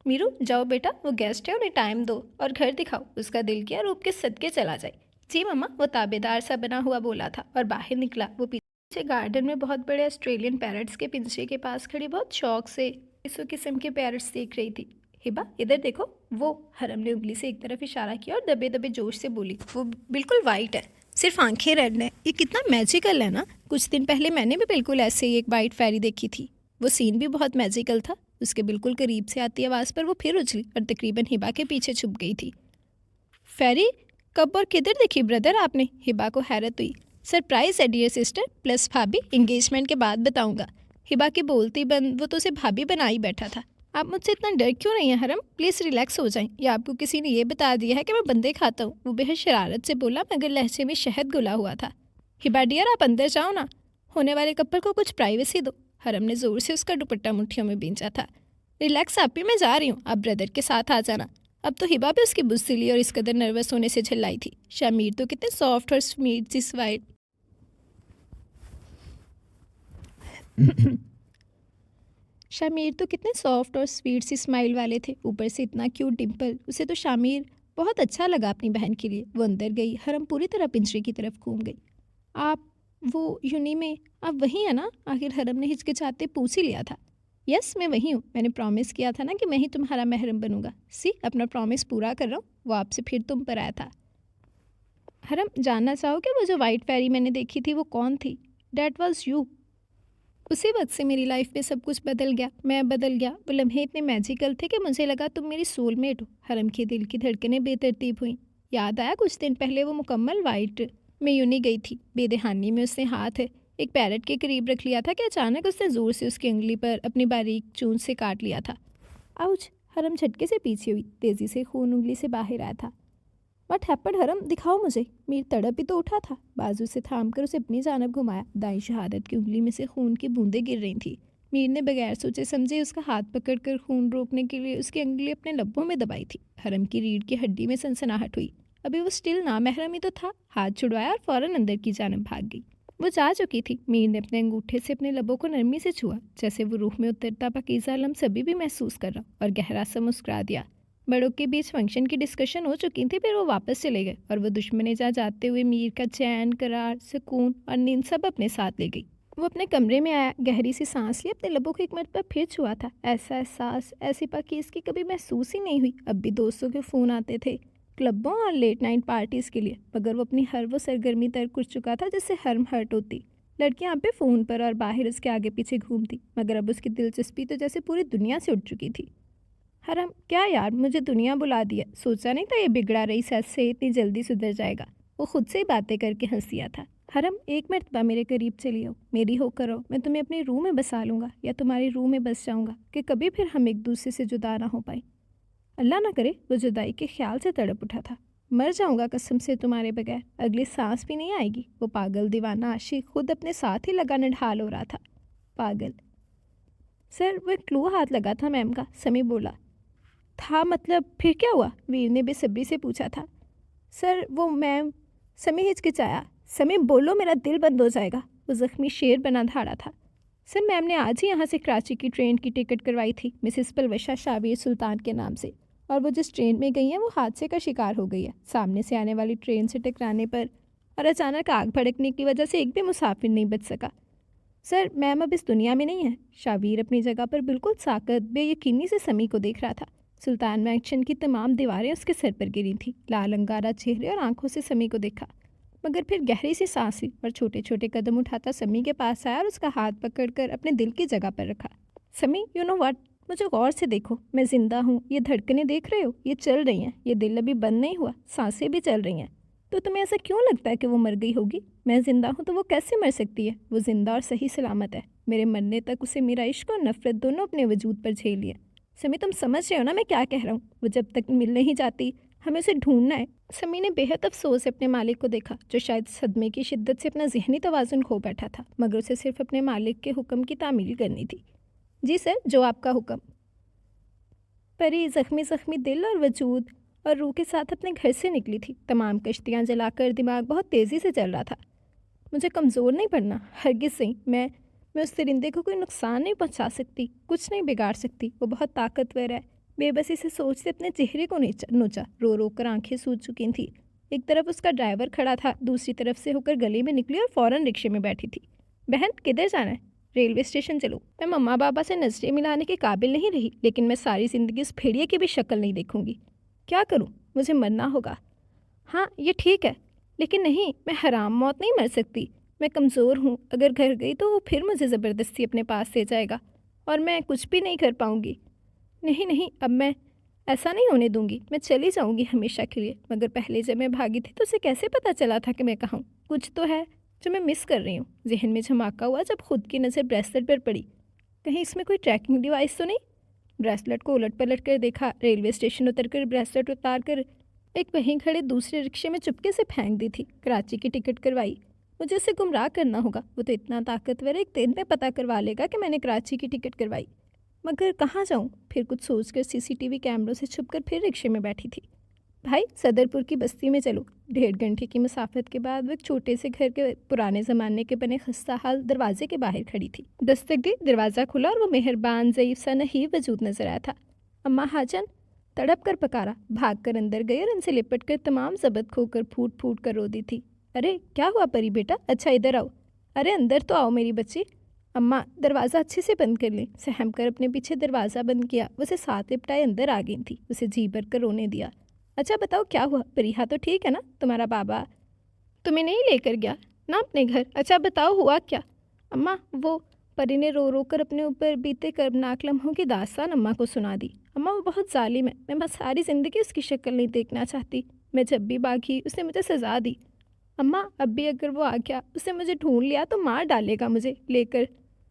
मीरू जाओ बेटा, वो गेस्ट है, उन्हें टाइम दो और घर दिखाओ। उसका दिल किया रूप के सदके चला जाए। जी मम्मा, वो ताबेदार सा बना हुआ बोला था और बाहर निकला। वो पीछे गार्डन में बहुत बड़े ऑस्ट्रेलियन पैरट्स के पिंजरे के पास खड़ी बहुत शौक से किस्म किस्म के पैरट्स देख रही थी। हिबा इधर देखो। वो हरम ने उंगली से एक तरफ इशारा किया और दबे दबे जोश से बोली। वो बिल्कुल वाइट है, सिर्फ आंखें रेड हैं। ये कितना मैजिकल है ना। कुछ दिन पहले मैंने भी बिल्कुल ऐसे ही एक वाइट फेरी देखी थी। वो सीन भी बहुत मैजिकल था। उसके बिल्कुल करीब से आती आवाज़ पर वो फिर उछली और तकरीबन हिबा के पीछे छुप गई थी। फेरी कब और किधर देखी ब्रदर आपने? हिबा को हैरत हुई। सरप्राइज है डियर सिस्टर, प्लस भाभी एंगेजमेंट के बाद बताऊंगा। हिबा की बोलती बंद। वो तो उसे भाभी बना ही बैठा था। आप मुझसे इतना डर क्यों रही हैं हरम? प्लीज़ रिलैक्स हो जाएं। या आपको किसी ने ये बता दिया है कि मैं बंदे खाता हूँ? वो बेहद शरारत से बोला, मगर लहजे में शहद घुला हुआ था। हिबा डियर आप अंदर जाओ ना, होने वाले कपल को कुछ प्राइवेसी दो। हरम ने ज़ोर से उसका दुपट्टा मुट्ठियों में बींचा था। रिलैक्स आप भी, मैं जा रही हूँ, आप ब्रदर के साथ आ जाना। अब तो हिबा भी उसकी बुज़दिली और इस कदर नर्वस होने से झल्लाई थी। शामिर तो कितने सॉफ्ट और स्वीट सी स्माइल शामिर तो कितने सॉफ्ट और स्वीट सी स्माइल वाले थे, ऊपर से इतना क्यूट डिम्पल। उसे तो शामिर बहुत अच्छा लगा अपनी बहन के लिए। वो अंदर गई। हरम पूरी तरह पिंजरे की तरफ घूम गई। आप वो यूनी में आप वहीं हैं ना? आखिर हरम ने हिचकिचाते पूछ ही लिया था। यस मैं वहीं हूँ। मैंने प्रॉमिस किया था ना कि मैं ही तुम्हारा महरम बनूंगा। सी अपना प्रॉमिस पूरा कर रहा हूँ। वो आपसे फिर तुम पर आया था। हरम जानना चाहोगे वो जो वाइट फेरी मैंने देखी थी वो कौन थी? That was you. उसी वक्त से मेरी लाइफ में सब कुछ बदल गया। मैं बदल गया। वो लम्हे इतने मैजिकल थे कि मुझे लगा तुम मेरी सोलमेट हो। हरम के दिल की धड़कनें बेतरतीब हुई। याद आया कुछ दिन पहले वो मुकम्मल वाइट में यूनी गई थी। बेदहानी में उसने हाथ एक पैरट के करीब रख लिया था कि अचानक उसने ज़ोर से उसकी उंगली पर अपनी बारीक चूंच से काट लिया था। आउच! हरम झटके से पीछे हुई। तेज़ी से खून उंगली से बाहर आया था। व्हाट हैपेंड हरम? दिखाओ मुझे। मीर तड़प ही तो उठा था। बाजू से थामकर उसे अपनी जानब घुमाया। दाई शहादत की उंगली में से खून की बूंदें गिर रही थी। मीर ने बगैर सोचे समझे उसका हाथ पकड़कर खून रोकने के लिए उसकी उंगली अपने लब्बों में दबाई थी। हरम की रीढ़ की हड्डी में सनसनाहट हुई। अभी वो स्टिल नामहरम ही तो था। हाथ छुड़वाया और फ़ौरन अंदर की जानब भाग गई। वो जा चुकी थी। मीर ने अपने अंगूठे से अपने लबों को नरमी से छुआ, जैसे वो रूह में उतरता पाकीज़ा लम्स अभी भी महसूस कर रहा, और गहरा सा मुस्कुरा दिया। बड़ों के बीच फंक्शन की डिस्कशन हो चुकी थी। फिर वो वापस चले गए और वो दुश्मने जा जाते हुए मीर का चैन, करार, सुकून और नींद सब अपने साथ ले गई। वो अपने कमरे में आया, गहरी सी सांस ली, अपने लबों को एक मरतबा फिर छुआ था। ऐसा एहसास, ऐसी पाकीज़ की कभी महसूस ही नहीं हुई। अब भी दोस्तों के फ़ोन आते थे क्लबों और लेट नाइट पार्टीज़ के लिए, मगर वो अपनी हर वो सरगर्मी तर्क कर चुका था जिससे हरम हर्ट होती। लड़कियां पे फ़ोन पर और बाहर उसके आगे पीछे घूमती, मगर अब उसकी दिलचस्पी तो जैसे पूरी दुनिया से उठ चुकी थी। हरम क्या यार, मुझे दुनिया बुला दिया। सोचा नहीं था ये बिगड़ा रही सच से इतनी जल्दी सुधर जाएगा। वो खुद से ही बातें करके हंस दिया था। हरम, एक मरतबा मेरे करीब चली आओ, मेरी होकर आओ, मैं तुम्हें अपने रूम में बसा लूँगा या तुम्हारे रूम में बस जाऊँगा कि कभी फिर हम एक दूसरे से जुदा ना हो पाए। अल्लाह ना करे वो जुदाई के ख्याल से तड़प उठा था। मर जाऊँगा कसम से तुम्हारे बगैर, अगली सांस भी नहीं आएगी। वो पागल दीवाना आशिक खुद अपने साथ ही लगा नढाल हो रहा था। पागल। सर, वो एक क्लू हाथ लगा था मैम का, समी बोला। था मतलब फिर क्या हुआ? वीर ने बेसब्री से पूछा था। सर वो मैम, समी हिचकिचाया। समी बोलो, मेरा दिल बंद हो जाएगा। वो ज़ख्मी शेर बना धाड़ा था। सर, मैम ने आज ही यहाँ से कराची की ट्रेन की टिकट करवाई थी मिसेस पलवशा शाबिर सुल्तान के नाम से, और वो जिस ट्रेन में गई हैं वो हादसे का शिकार हो गई है सामने से आने वाली ट्रेन से टकराने पर, और अचानक आग भड़कने की वजह से एक भी मुसाफिर नहीं बच सका। सर, मैम अब इस दुनिया में नहीं है। शाबिर अपनी जगह पर बिल्कुल साकत बेयकीनी से समी को देख रहा था। सुल्तान मैंशन की तमाम दीवारें उसके सर पर गिरी थीं। लाल अंगारा चेहरे और आंखों से समी को देखा, मगर फिर गहरी सी सांस ली और छोटे छोटे कदम उठाता समी के पास आया और उसका हाथ पकड़कर अपने दिल की जगह पर रखा। समी, यू नो व्हाट, मुझे गौर से देखो, मैं जिंदा हूँ। ये धड़कनें देख रहे हो, ये चल रही हैं। ये दिल अभी बंद नहीं हुआ, सांसें भी चल रही हैं। तो तुम्हें ऐसा क्यों लगता है कि वो मर गई होगी? मैं जिंदा हूँ तो वो कैसे मर सकती है? वो जिंदा और सही सलामत है। मेरे मरने तक उसे मेरा इश्क और नफरत दोनों अपने वजूद पर झेल लिया। समी, तुम समझ रहे हो ना मैं क्या कह रहा हूँ? वो जब तक मिल नहीं जाती हमें उसे ढूंढना है। समी ने बेहद अफसोस से अपने मालिक को देखा, जो शायद सदमे की शिद्दत से अपना जहनी तवाज़ुन खो बैठा था, मगर उसे सिर्फ अपने मालिक के हुक्म की तामील करनी थी। जी सर, जो आपका हुक्म। परी जख्मी जख्मी दिल और वजूद और रूह के साथ अपने घर से निकली थी। तमाम कश्तियाँ जलाकर दिमाग बहुत तेज़ी से चल रहा था। मुझे कमज़ोर नहीं पड़ना, हरगिज़ नहीं। मैं उस परिंदे को कोई नुकसान नहीं पहुंचा सकती, कुछ नहीं बिगाड़ सकती। वो बहुत ताकतवर है। बेबसी से सोचते अपने चेहरे को नोचा। रो रो कर आंखें सूज चुकी थी। एक तरफ उसका ड्राइवर खड़ा था, दूसरी तरफ से होकर गली में निकली और फ़ौरन रिक्शे में बैठी थी। बहन, किधर जाना है? रेलवे स्टेशन चलो। मैं मम्मा पापा से नजरें मिलाने के काबिल नहीं रही, लेकिन मैं सारी ज़िंदगी उस भेड़िए की भी शक्ल नहीं देखूंगी। क्या करूं? मुझे मरना होगा। हाँ, ये ठीक है, लेकिन नहीं, मैं हराम मौत नहीं मर सकती। मैं कमज़ोर हूँ, अगर घर गई तो वो फिर मुझे ज़बरदस्ती अपने पास ले जाएगा और मैं कुछ भी नहीं कर पाऊँगी। नहीं नहीं, अब मैं ऐसा नहीं होने दूंगी। मैं चली जाऊंगी हमेशा के लिए। मगर पहले जब मैं भागी थी तो उसे कैसे पता चला था कि मैं कहाँ हूँ? कुछ तो है जो मैं मिस कर रही हूँ। जहन में झमाका हुआ जब खुद की नज़र ब्रेसलेट पर पड़ी। कहीं इसमें कोई ट्रैकिंग डिवाइस तो नहीं? ब्रेसलेट को उलट पलट कर देखा। रेलवे स्टेशन उतर कर ब्रेसलेट उतार कर एक वहीं खड़े दूसरे रिक्शे में चुपके से फेंक दी थी। कराची की टिकट करवाई। मुझे उसे गुमराह करना होगा। वो तो इतना ताकतवर है, एक दिन में पता करवा लेगा कि मैंने कराची की टिकट करवाई। मगर कहाँ जाऊँ? फिर कुछ सोचकर सीसीटीवी कैमरों से छुपकर फिर रिक्शे में बैठी थी। भाई, सदरपुर की बस्ती में चलो। 1.5 घंटे की मुसाफत के बाद वो एक छोटे से घर के पुराने ज़माने के बने खस्ता हाल दरवाजे के बाहर खड़ी थी। दस्तक दी, दरवाज़ा खुला और वो मेहरबान ज़ईफ़ सा नहीव वजूद नजर आया था। अम्मा हाजन, तड़प कर पकारा। भाग कर अंदर गई और उनसे लिपट कर तमाम जबत खोकर फूट फूट कर रो दी थी। अरे क्या हुआ परी बेटा? अच्छा इधर आओ। अरे अंदर तो आओ मेरी बच्ची। अम्मा, दरवाज़ा अच्छे से बंद कर लें। सहम कर अपने पीछे दरवाज़ा बंद किया। उसे साथ लिपटाए अंदर आ गई थी। उसे जी भर कर रोने दिया। अच्छा बताओ क्या हुआ? परिहा तो ठीक है ना? तुम्हारा बाबा तुम्हें नहीं लेकर गया ना अपने घर? अच्छा बताओ हुआ क्या? अम्मा, वो परी ने रो रो कर अपने ऊपर बीते कर्मनाक लम्हों की दास्तान अम्मा को सुना दी। अम्मा, वो बहुत जालिम है। मैं बस सारी ज़िंदगी उसकी शक्ल नहीं देखना चाहती। मैं जब भी भागी उसने मुझे सज़ा दी। अम्मा, अब भी अगर वो आ गया, उसने मुझे ढूंढ लिया तो मार डालेगा मुझे।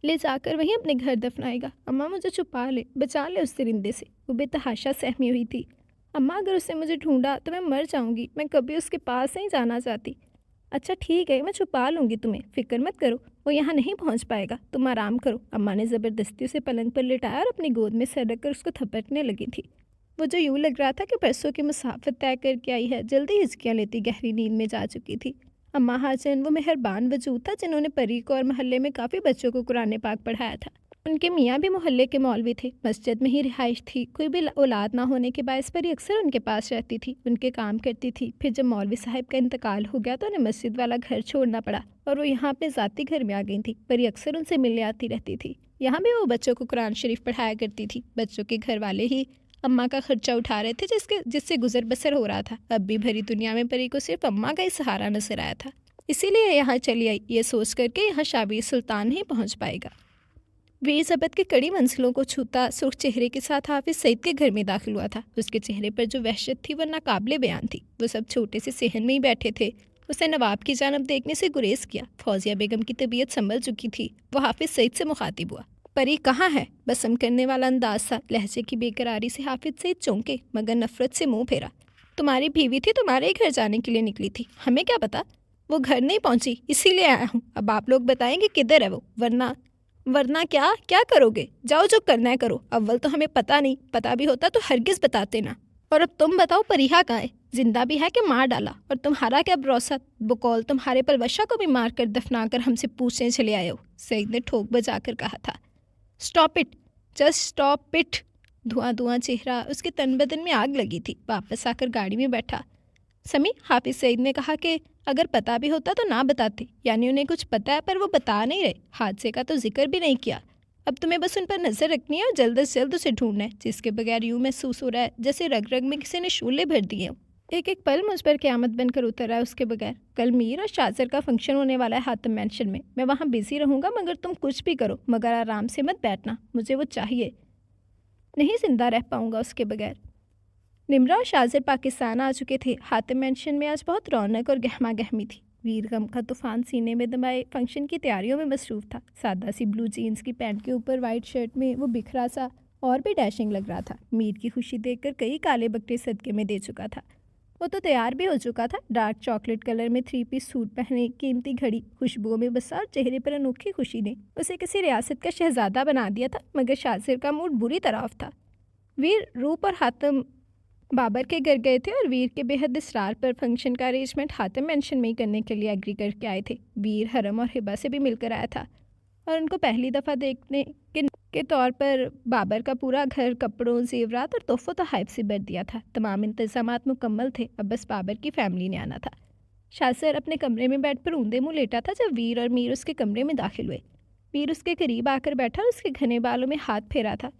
ले जाकर वहीं अपने घर दफनाएगा। अम्मा, मुझे छुपा ले, बचा ले उस दरिंदे से। वो बेतहाशा सहमी हुई थी। अम्मा, अगर उसने मुझे ढूंढा तो मैं मर जाऊंगी। मैं कभी उसके पास नहीं जाना चाहती। अच्छा ठीक है, मैं छुपा लूँगी तुम्हें, फिक्र मत करो। वो यहाँ नहीं पहुँच पाएगा, तुम आराम करो। अम्मा ने ज़बरदस्ती उसे पलंग पर लिटाया और अपनी गोद में सर रखकर उसको थपकने लगी थी। वो जो यूँ लग रहा था कि परसों की मुसाफत तय करके आई है, जल्दी हिचकियाँ लेती गहरी नींद में जा चुकी थी। अम्मा हाजन वो मेहरबान वजूद था जिन्होंने परी को और मोहल्ले में काफ़ी बच्चों को कुरान पाक पढ़ाया था। उनके मियाँ भी मोहल्ले के मौलवी थे। मस्जिद में ही रिहाइश थी। कोई भी औलाद ना होने के बायस परी अक्सर उनके पास रहती थी, उनके काम करती थी। फिर जब मौलवी साहब का इंतकाल हो गया तो उन्हें मस्जिद वाला घर छोड़ना पड़ा और वो यहाँ पे ज़ाती घर में आ गई थी। परी अक्सर उनसे मिलने आती रहती थी। यहाँ भी वो बच्चों को कुरान शरीफ पढ़ाया करती थी। बच्चों के घर वाले ही अम्मा का खर्चा उठा रहे थे, जिससे गुजर बसर हो रहा था। अब भी भरी दुनिया में परी को सिर्फ अम्मा का ही सहारा नजर आया था। इसीलिए यहाँ चली आई, ये सोच करके यहाँ शाबिर सुल्तान ही पहुँच पाएगा। वीर ज़बत की कड़ी मंजिलों को छूता सुर्ख चेहरे के साथ हाफिज सईद के घर में दाखिल हुआ था। उसके चेहरे पर जो वहशत थी वह नाकाबिले बयान थी। वो सब छोटे से सहन में ही बैठे थे। उसे नवाब की जानब देखने से गुरेज किया। फौजिया बेगम की तबीयत संभल चुकी थी। वो हाफिज सईद से मुखातिब हुआ। परी कहाँ है? बसम करने वाला अंदाज था। लहजे की बेकरारी से हाफिज सईद चौंके मगर नफरत से मुंह फेरा। तुम्हारी बीवी थी, तुम्हारे ही घर जाने के लिए निकली थी, हमें क्या पता? वो घर नहीं पहुंची, इसीलिए आया हूँ। अब आप लोग बताएंगे किधर है वो, वरना क्या क्या करोगे? जाओ, जो करना है करो। अव्वल तो हमें पता नहीं, पता भी होता तो हरगिज बताते ना। और अब तुम बताओ, परिहा कहाँ है? जिंदा भी है कि मार डाला? और तुम्हारा क्या भरोसा? बकौल तुम्हारे पलवशा को भी मार कर दफना कर हमसे पूछने चले आए हो, सईद ने ठोक बजाकर कहा था। Stop it, just stop it. धुआं धुआं चेहरा, उसके तन बदन में आग लगी थी। वापस आकर गाड़ी में बैठा। समी, हाफिज सईद ने कहा कि अगर पता भी होता तो ना बताते, यानी उन्हें कुछ पता है पर वो बता नहीं रहे। हादसे का तो जिक्र भी नहीं किया। अब तुम्हें बस उन पर नज़र रखनी है और जल्द से जल्द उसे ढूंढना है, जिसके बगैर यूँ महसूस हो रहा है जैसे रग रग में किसी ने शूले भर दिए हों। एक एक पल मुझ पर क़यामत बनकर उतर रहा है उसके बगैर। कल मीर और शाजर का फंक्शन होने वाला है हातिम मैंशन में। मैं वहाँ बिजी रहूँगा, मगर तुम कुछ भी करो, मगर आराम से मत बैठना। मुझे वो चाहिए, नहीं जिंदा रह पाऊँगा उसके बगैर। निमरा और शाजिर पाकिस्तान आ चुके थे। हातिम मैंशन में आज बहुत रौनक और गहमा गहमी थी। वीर गम का तूफान सीने में दबाए फंक्शन की तैयारियों में मसरूफ़ था। सादा सी ब्लू जीन्स की पैंट के ऊपर वाइट शर्ट में वो बिखरा सा और भी डैशिंग लग रहा था। मीर की खुशी देखकर कई काले बकरे सदके में दे चुका था। वो तो तैयार भी हो चुका था। डार्क चॉकलेट कलर में 3 पीस सूट पहने, कीमती घड़ी, खुशबुओं में बसा और चेहरे पर अनोखी खुशी ने उसे किसी रियासत का शहजादा बना दिया था। मगर शाजिर का मूड बुरी तरह ऑफ था। वीर रूप और हातिम बाबर के घर गए थे और वीर के बेहद इसरार पर फंक्शन का अरेंजमेंट हातिम मेंशन में ही करने के लिए एग्री करके आए थे। वीर हरम और हिबा से भी मिलकर आया था और उनको पहली दफ़ा देखने के तौर पर बाबर का पूरा घर कपड़ों, जेवरात और तोहफों तोहफ़ से भर दिया था। तमाम इंतजामात मुकम्मल थे। अब बस बाबर की फैमिली ने आना था। शासर अपने कमरे में बेड पर ऊंधे मुँह लेटा था जब वीर और मीर उसके कमरे में दाखिल हुए। वीर उसके करीब आकर बैठा और उसके घने बालों में हाथ फेरा था।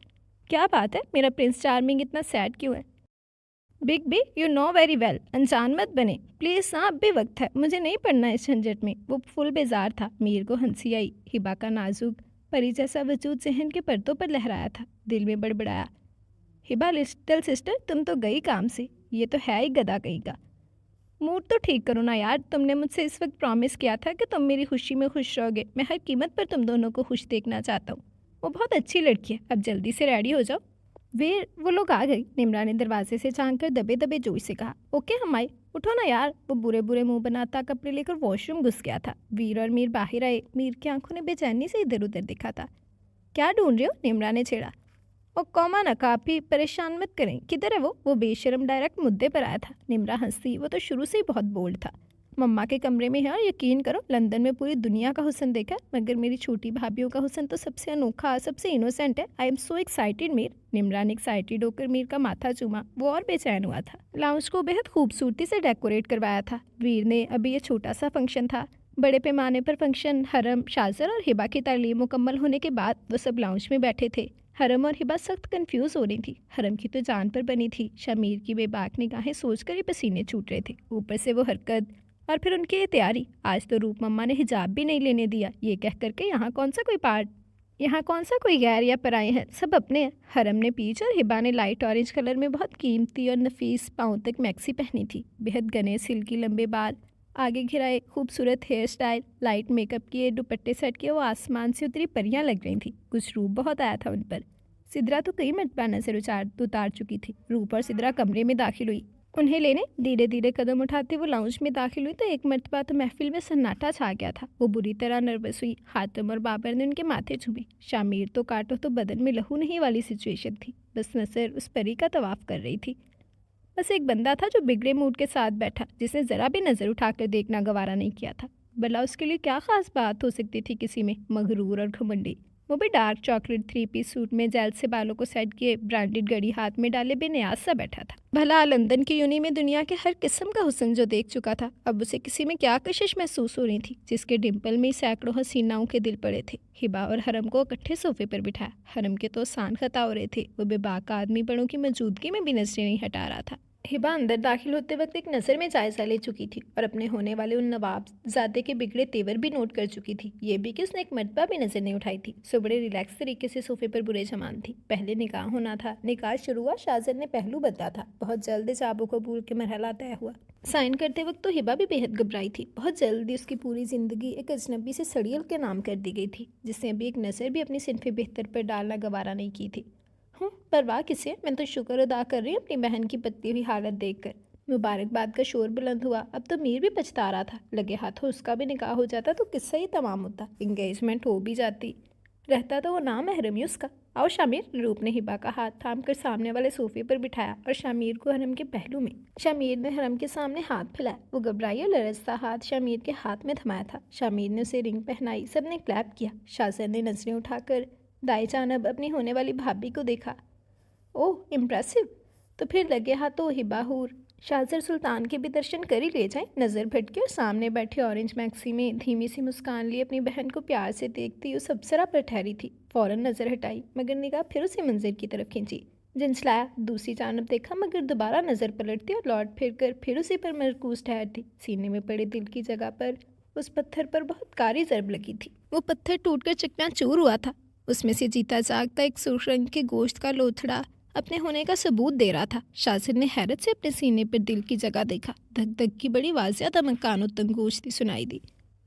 क्या बात है, मेरा प्रिंस चार्मिंग इतना सैड क्यों है? Big B, you know very well, अनजान मत बने प्लीज़ ना, अब भी वक्त है, मुझे नहीं पढ़ना इस झंझट में। वो फुल बेजार था। मीर को हंसी आई। हिबा का नाजुक परी जैसा वजूद जहन के पर्दों पर लहराया था। दिल में बड़बड़ाया, हिबा लिटिल सिस्टर, तुम तो गई काम से, ये तो है ही गधा कहीं का। मूड तो ठीक करो ना यार, तुमने मुझसे इस वक्त प्रॉमिस किया था कि तुम मेरी खुशी में खुश रहोगे। मैं हर कीमत पर तुम दोनों को खुश देखना चाहता हूँ। वो बहुत अच्छी लड़की है, अब जल्दी से रेडी हो जाओ। वो लोग आ गई। निमरा ने दरवाजे से झांक कर दबे दबे जोश से कहा, ओके हम आए, उठो ना यार। वो बुरे बुरे मुंह बनाता कपड़े लेकर वॉशरूम घुस गया था। वीर और मीर बाहर आए। मीर की आंखों ने बेचैनी से इधर उधर देखा था। क्या ढूंढ रहे हो? निमरा ने छेड़ा। ओ कौमा ना, काफ़ी परेशान मत करें, किधर है वो बेशर्म डायरेक्ट मुद्दे पर आया था। निमरा हंसी। वो तो शुरू से ही बहुत बोल्ड था। मम्मा के कमरे में है और यकीन करो लंदन में पूरी दुनिया का हुस्न देखा, मगर मेरी छोटी भाभीियों का हुस्न तो सबसे अनोखा, सबसे इनोसेंट है। आई am so excited Mir. Nimra ने एक्साइटेड होकर मीर का माथा चूमा। वो और बेचैन हुआ था। लाउंज को बेहद खूबसूरती से डेकोरेट करवाया था वीर ने। अभी ये छोटा सा फंक्शन था, बड़े पैमाने पर फंक्शन। हरम, शाजर और हिबा की तालीम मुकम्मल होने के बाद वो सब लाउंज में बैठे थे। हरम और हिबा सख्त कंफ्यूज हो रही थी। हरम की तो जान पर बनी थी। शमीर की बेबाक निगाहें सोचकर ही पसीने छूट रहे थे। ऊपर से वो हरकत और फिर उनकी ये तैयारी। आज तो रूप मम्मा ने हिजाब भी नहीं लेने दिया। ये कह करके यहाँ कौन सा कोई गैर या पराए हैं, सब अपने हैं। हरम ने पीच और हिबा ने लाइट ऑरेंज कलर में बहुत कीमती और नफीस पाँव तक मैक्सी पहनी थी। बेहद घने सिल्की लंबे बाल, आगे घिराए, खूबसूरत हेयर स्टाइल, लाइट मेकअप किए, दुपट्टे सेट किए। वो आसमान से उतरी परियां लग रही थी। कुछ रूप बहुत आया था उन पर। सिदरा तो कई मरतबा नजर उतार चुकी थी। रूप और सिदरा कमरे में दाखिल हुई। उन्हें लेने धीरे धीरे कदम उठाते वो लाउंज में दाखिल हुई तो एक मरतबा तो महफिल में सन्नाटा छा गया था। वो बुरी तरह नर्वस हुई। हातिम और बाबर ने उनके माथे छुए। शामिर तो काटो तो बदन में लहू नहीं वाली सिचुएशन थी। बस नजर उस परी का तवाफ कर रही थी। बस एक बंदा था जो बिगड़े मूड के साथ बैठा, जिसने ज़रा भी नज़र उठाकर देखना गवारा नहीं किया था। भला उसके लिए क्या ख़ास बात हो सकती थी किसी में, मगरूर और घमंडी। वो भी डार्क चॉकलेट 3 पीस सूट में जेल से बालों को सेट किए, ब्रांडेड घड़ी हाथ में डाले बेनियाज सा बैठा था। भला लंदन की यूनी में दुनिया के हर किस्म का हुस्न जो देख चुका था, अब उसे किसी में क्या कशिश महसूस हो रही थी, जिसके डिम्पल में सैकड़ों हसीनाओं के दिल पड़े थे। हिबा और हरम को इकट्ठे सोफे पर बिठाया। हरम के तो आसान खता हो रहे थे। वो बेबाक आदमी बड़ों की मौजूदगी में भी नजरें नहीं हटा रहा था। हिबा अंदर दाखिल होते वक्त एक नज़र में जायजा ले चुकी थी और अपने होने वाले उन नवाबजादे के बिगड़े तेवर भी नोट कर चुकी थी। ये भी कि उसने एक मरतबा भी नज़र नहीं उठाई थी। सो बड़े रिलैक्स तरीके से सोफे पर बुरे जमान थी। पहले निकाह होना था। निकाह शुरू हुआ, शाजर ने पहलू बदला था। बहुत जल्द जाबो कबूल के मरहला तय हुआ। साइन करते वक्त तो हिबा भी बेहद घबराई थी। बहुत जल्दी उसकी पूरी ज़िंदगी एक अजनबी से सड़ियल के नाम कर दी गई थी, जिसने अभी एक नज़र भी अपनी सिनफ़े बेहतर पर डालना गवारा नहीं की थी। परवाह किसे, मैं तो शुक्र अदा कर रही हूँ अपनी बहन की बदली हुई हालत देखकर। मुबारकबाद का शोर बुलंद हुआ। अब तो मीर भी पछता रहा था, लगे हाथों उसका भी निकाह हो जाता तो किस्सा ही तमाम होता, इंगेजमेंट हो भी जाती, रहता तो वो नाम महरम ही उसका। आओ शामिर, रूप ने हिबा का हाथ थाम कर सामने वाले सोफे पर बिठाया और शामिर को हरम के पहलू में। शामिर ने हरम के सामने हाथ फैलाया। वो घबराई और लरजता हाथ शामिर के हाथ में थमाया था। शामिर ने उसे रिंग पहनाई। सबने क्लैप किया। शाहज़र ने नजरें उठाकर दाएं जानब अपनी होने वाली भाभी को देखा। ओह इम्प्रेसिव। तो फिर लगे हाथों हिबा हूर। शाहज़र सुल्तान के भी दर्शन कर ही ले जाएं। नज़र भटकी और सामने बैठे ऑरेंज मैक्सी में धीमी सी मुस्कान लिए अपनी बहन को प्यार से देखती उस अप्सरा पर ठहरी थी। फ़ौरन नज़र हटाई, मगर निगाह फिर उसी मंजिल की तरफ खींची। जिनसलाया, दूसरी जानब देखा, मगर दोबारा नज़र पलटती और लौट फिर कर फिर उसी पर मरकूज ठहरती। सीने में पड़े दिल की जगह पर उस पत्थर पर बहुत कारी ज़रब लगी थी। वो पत्थर टूटकर चकनाचूर हुआ था। उसमें से जीता जागता एक सुर्ख रंग के गोश्त का लोथड़ा अपने होने का सबूत दे रहा था। शाहज़र ने हैरत से अपने सीने पर दिल की जगह देखा। धक धक की बड़ी वाज़िया दमक कानों तक गूंजती सुनाई दी।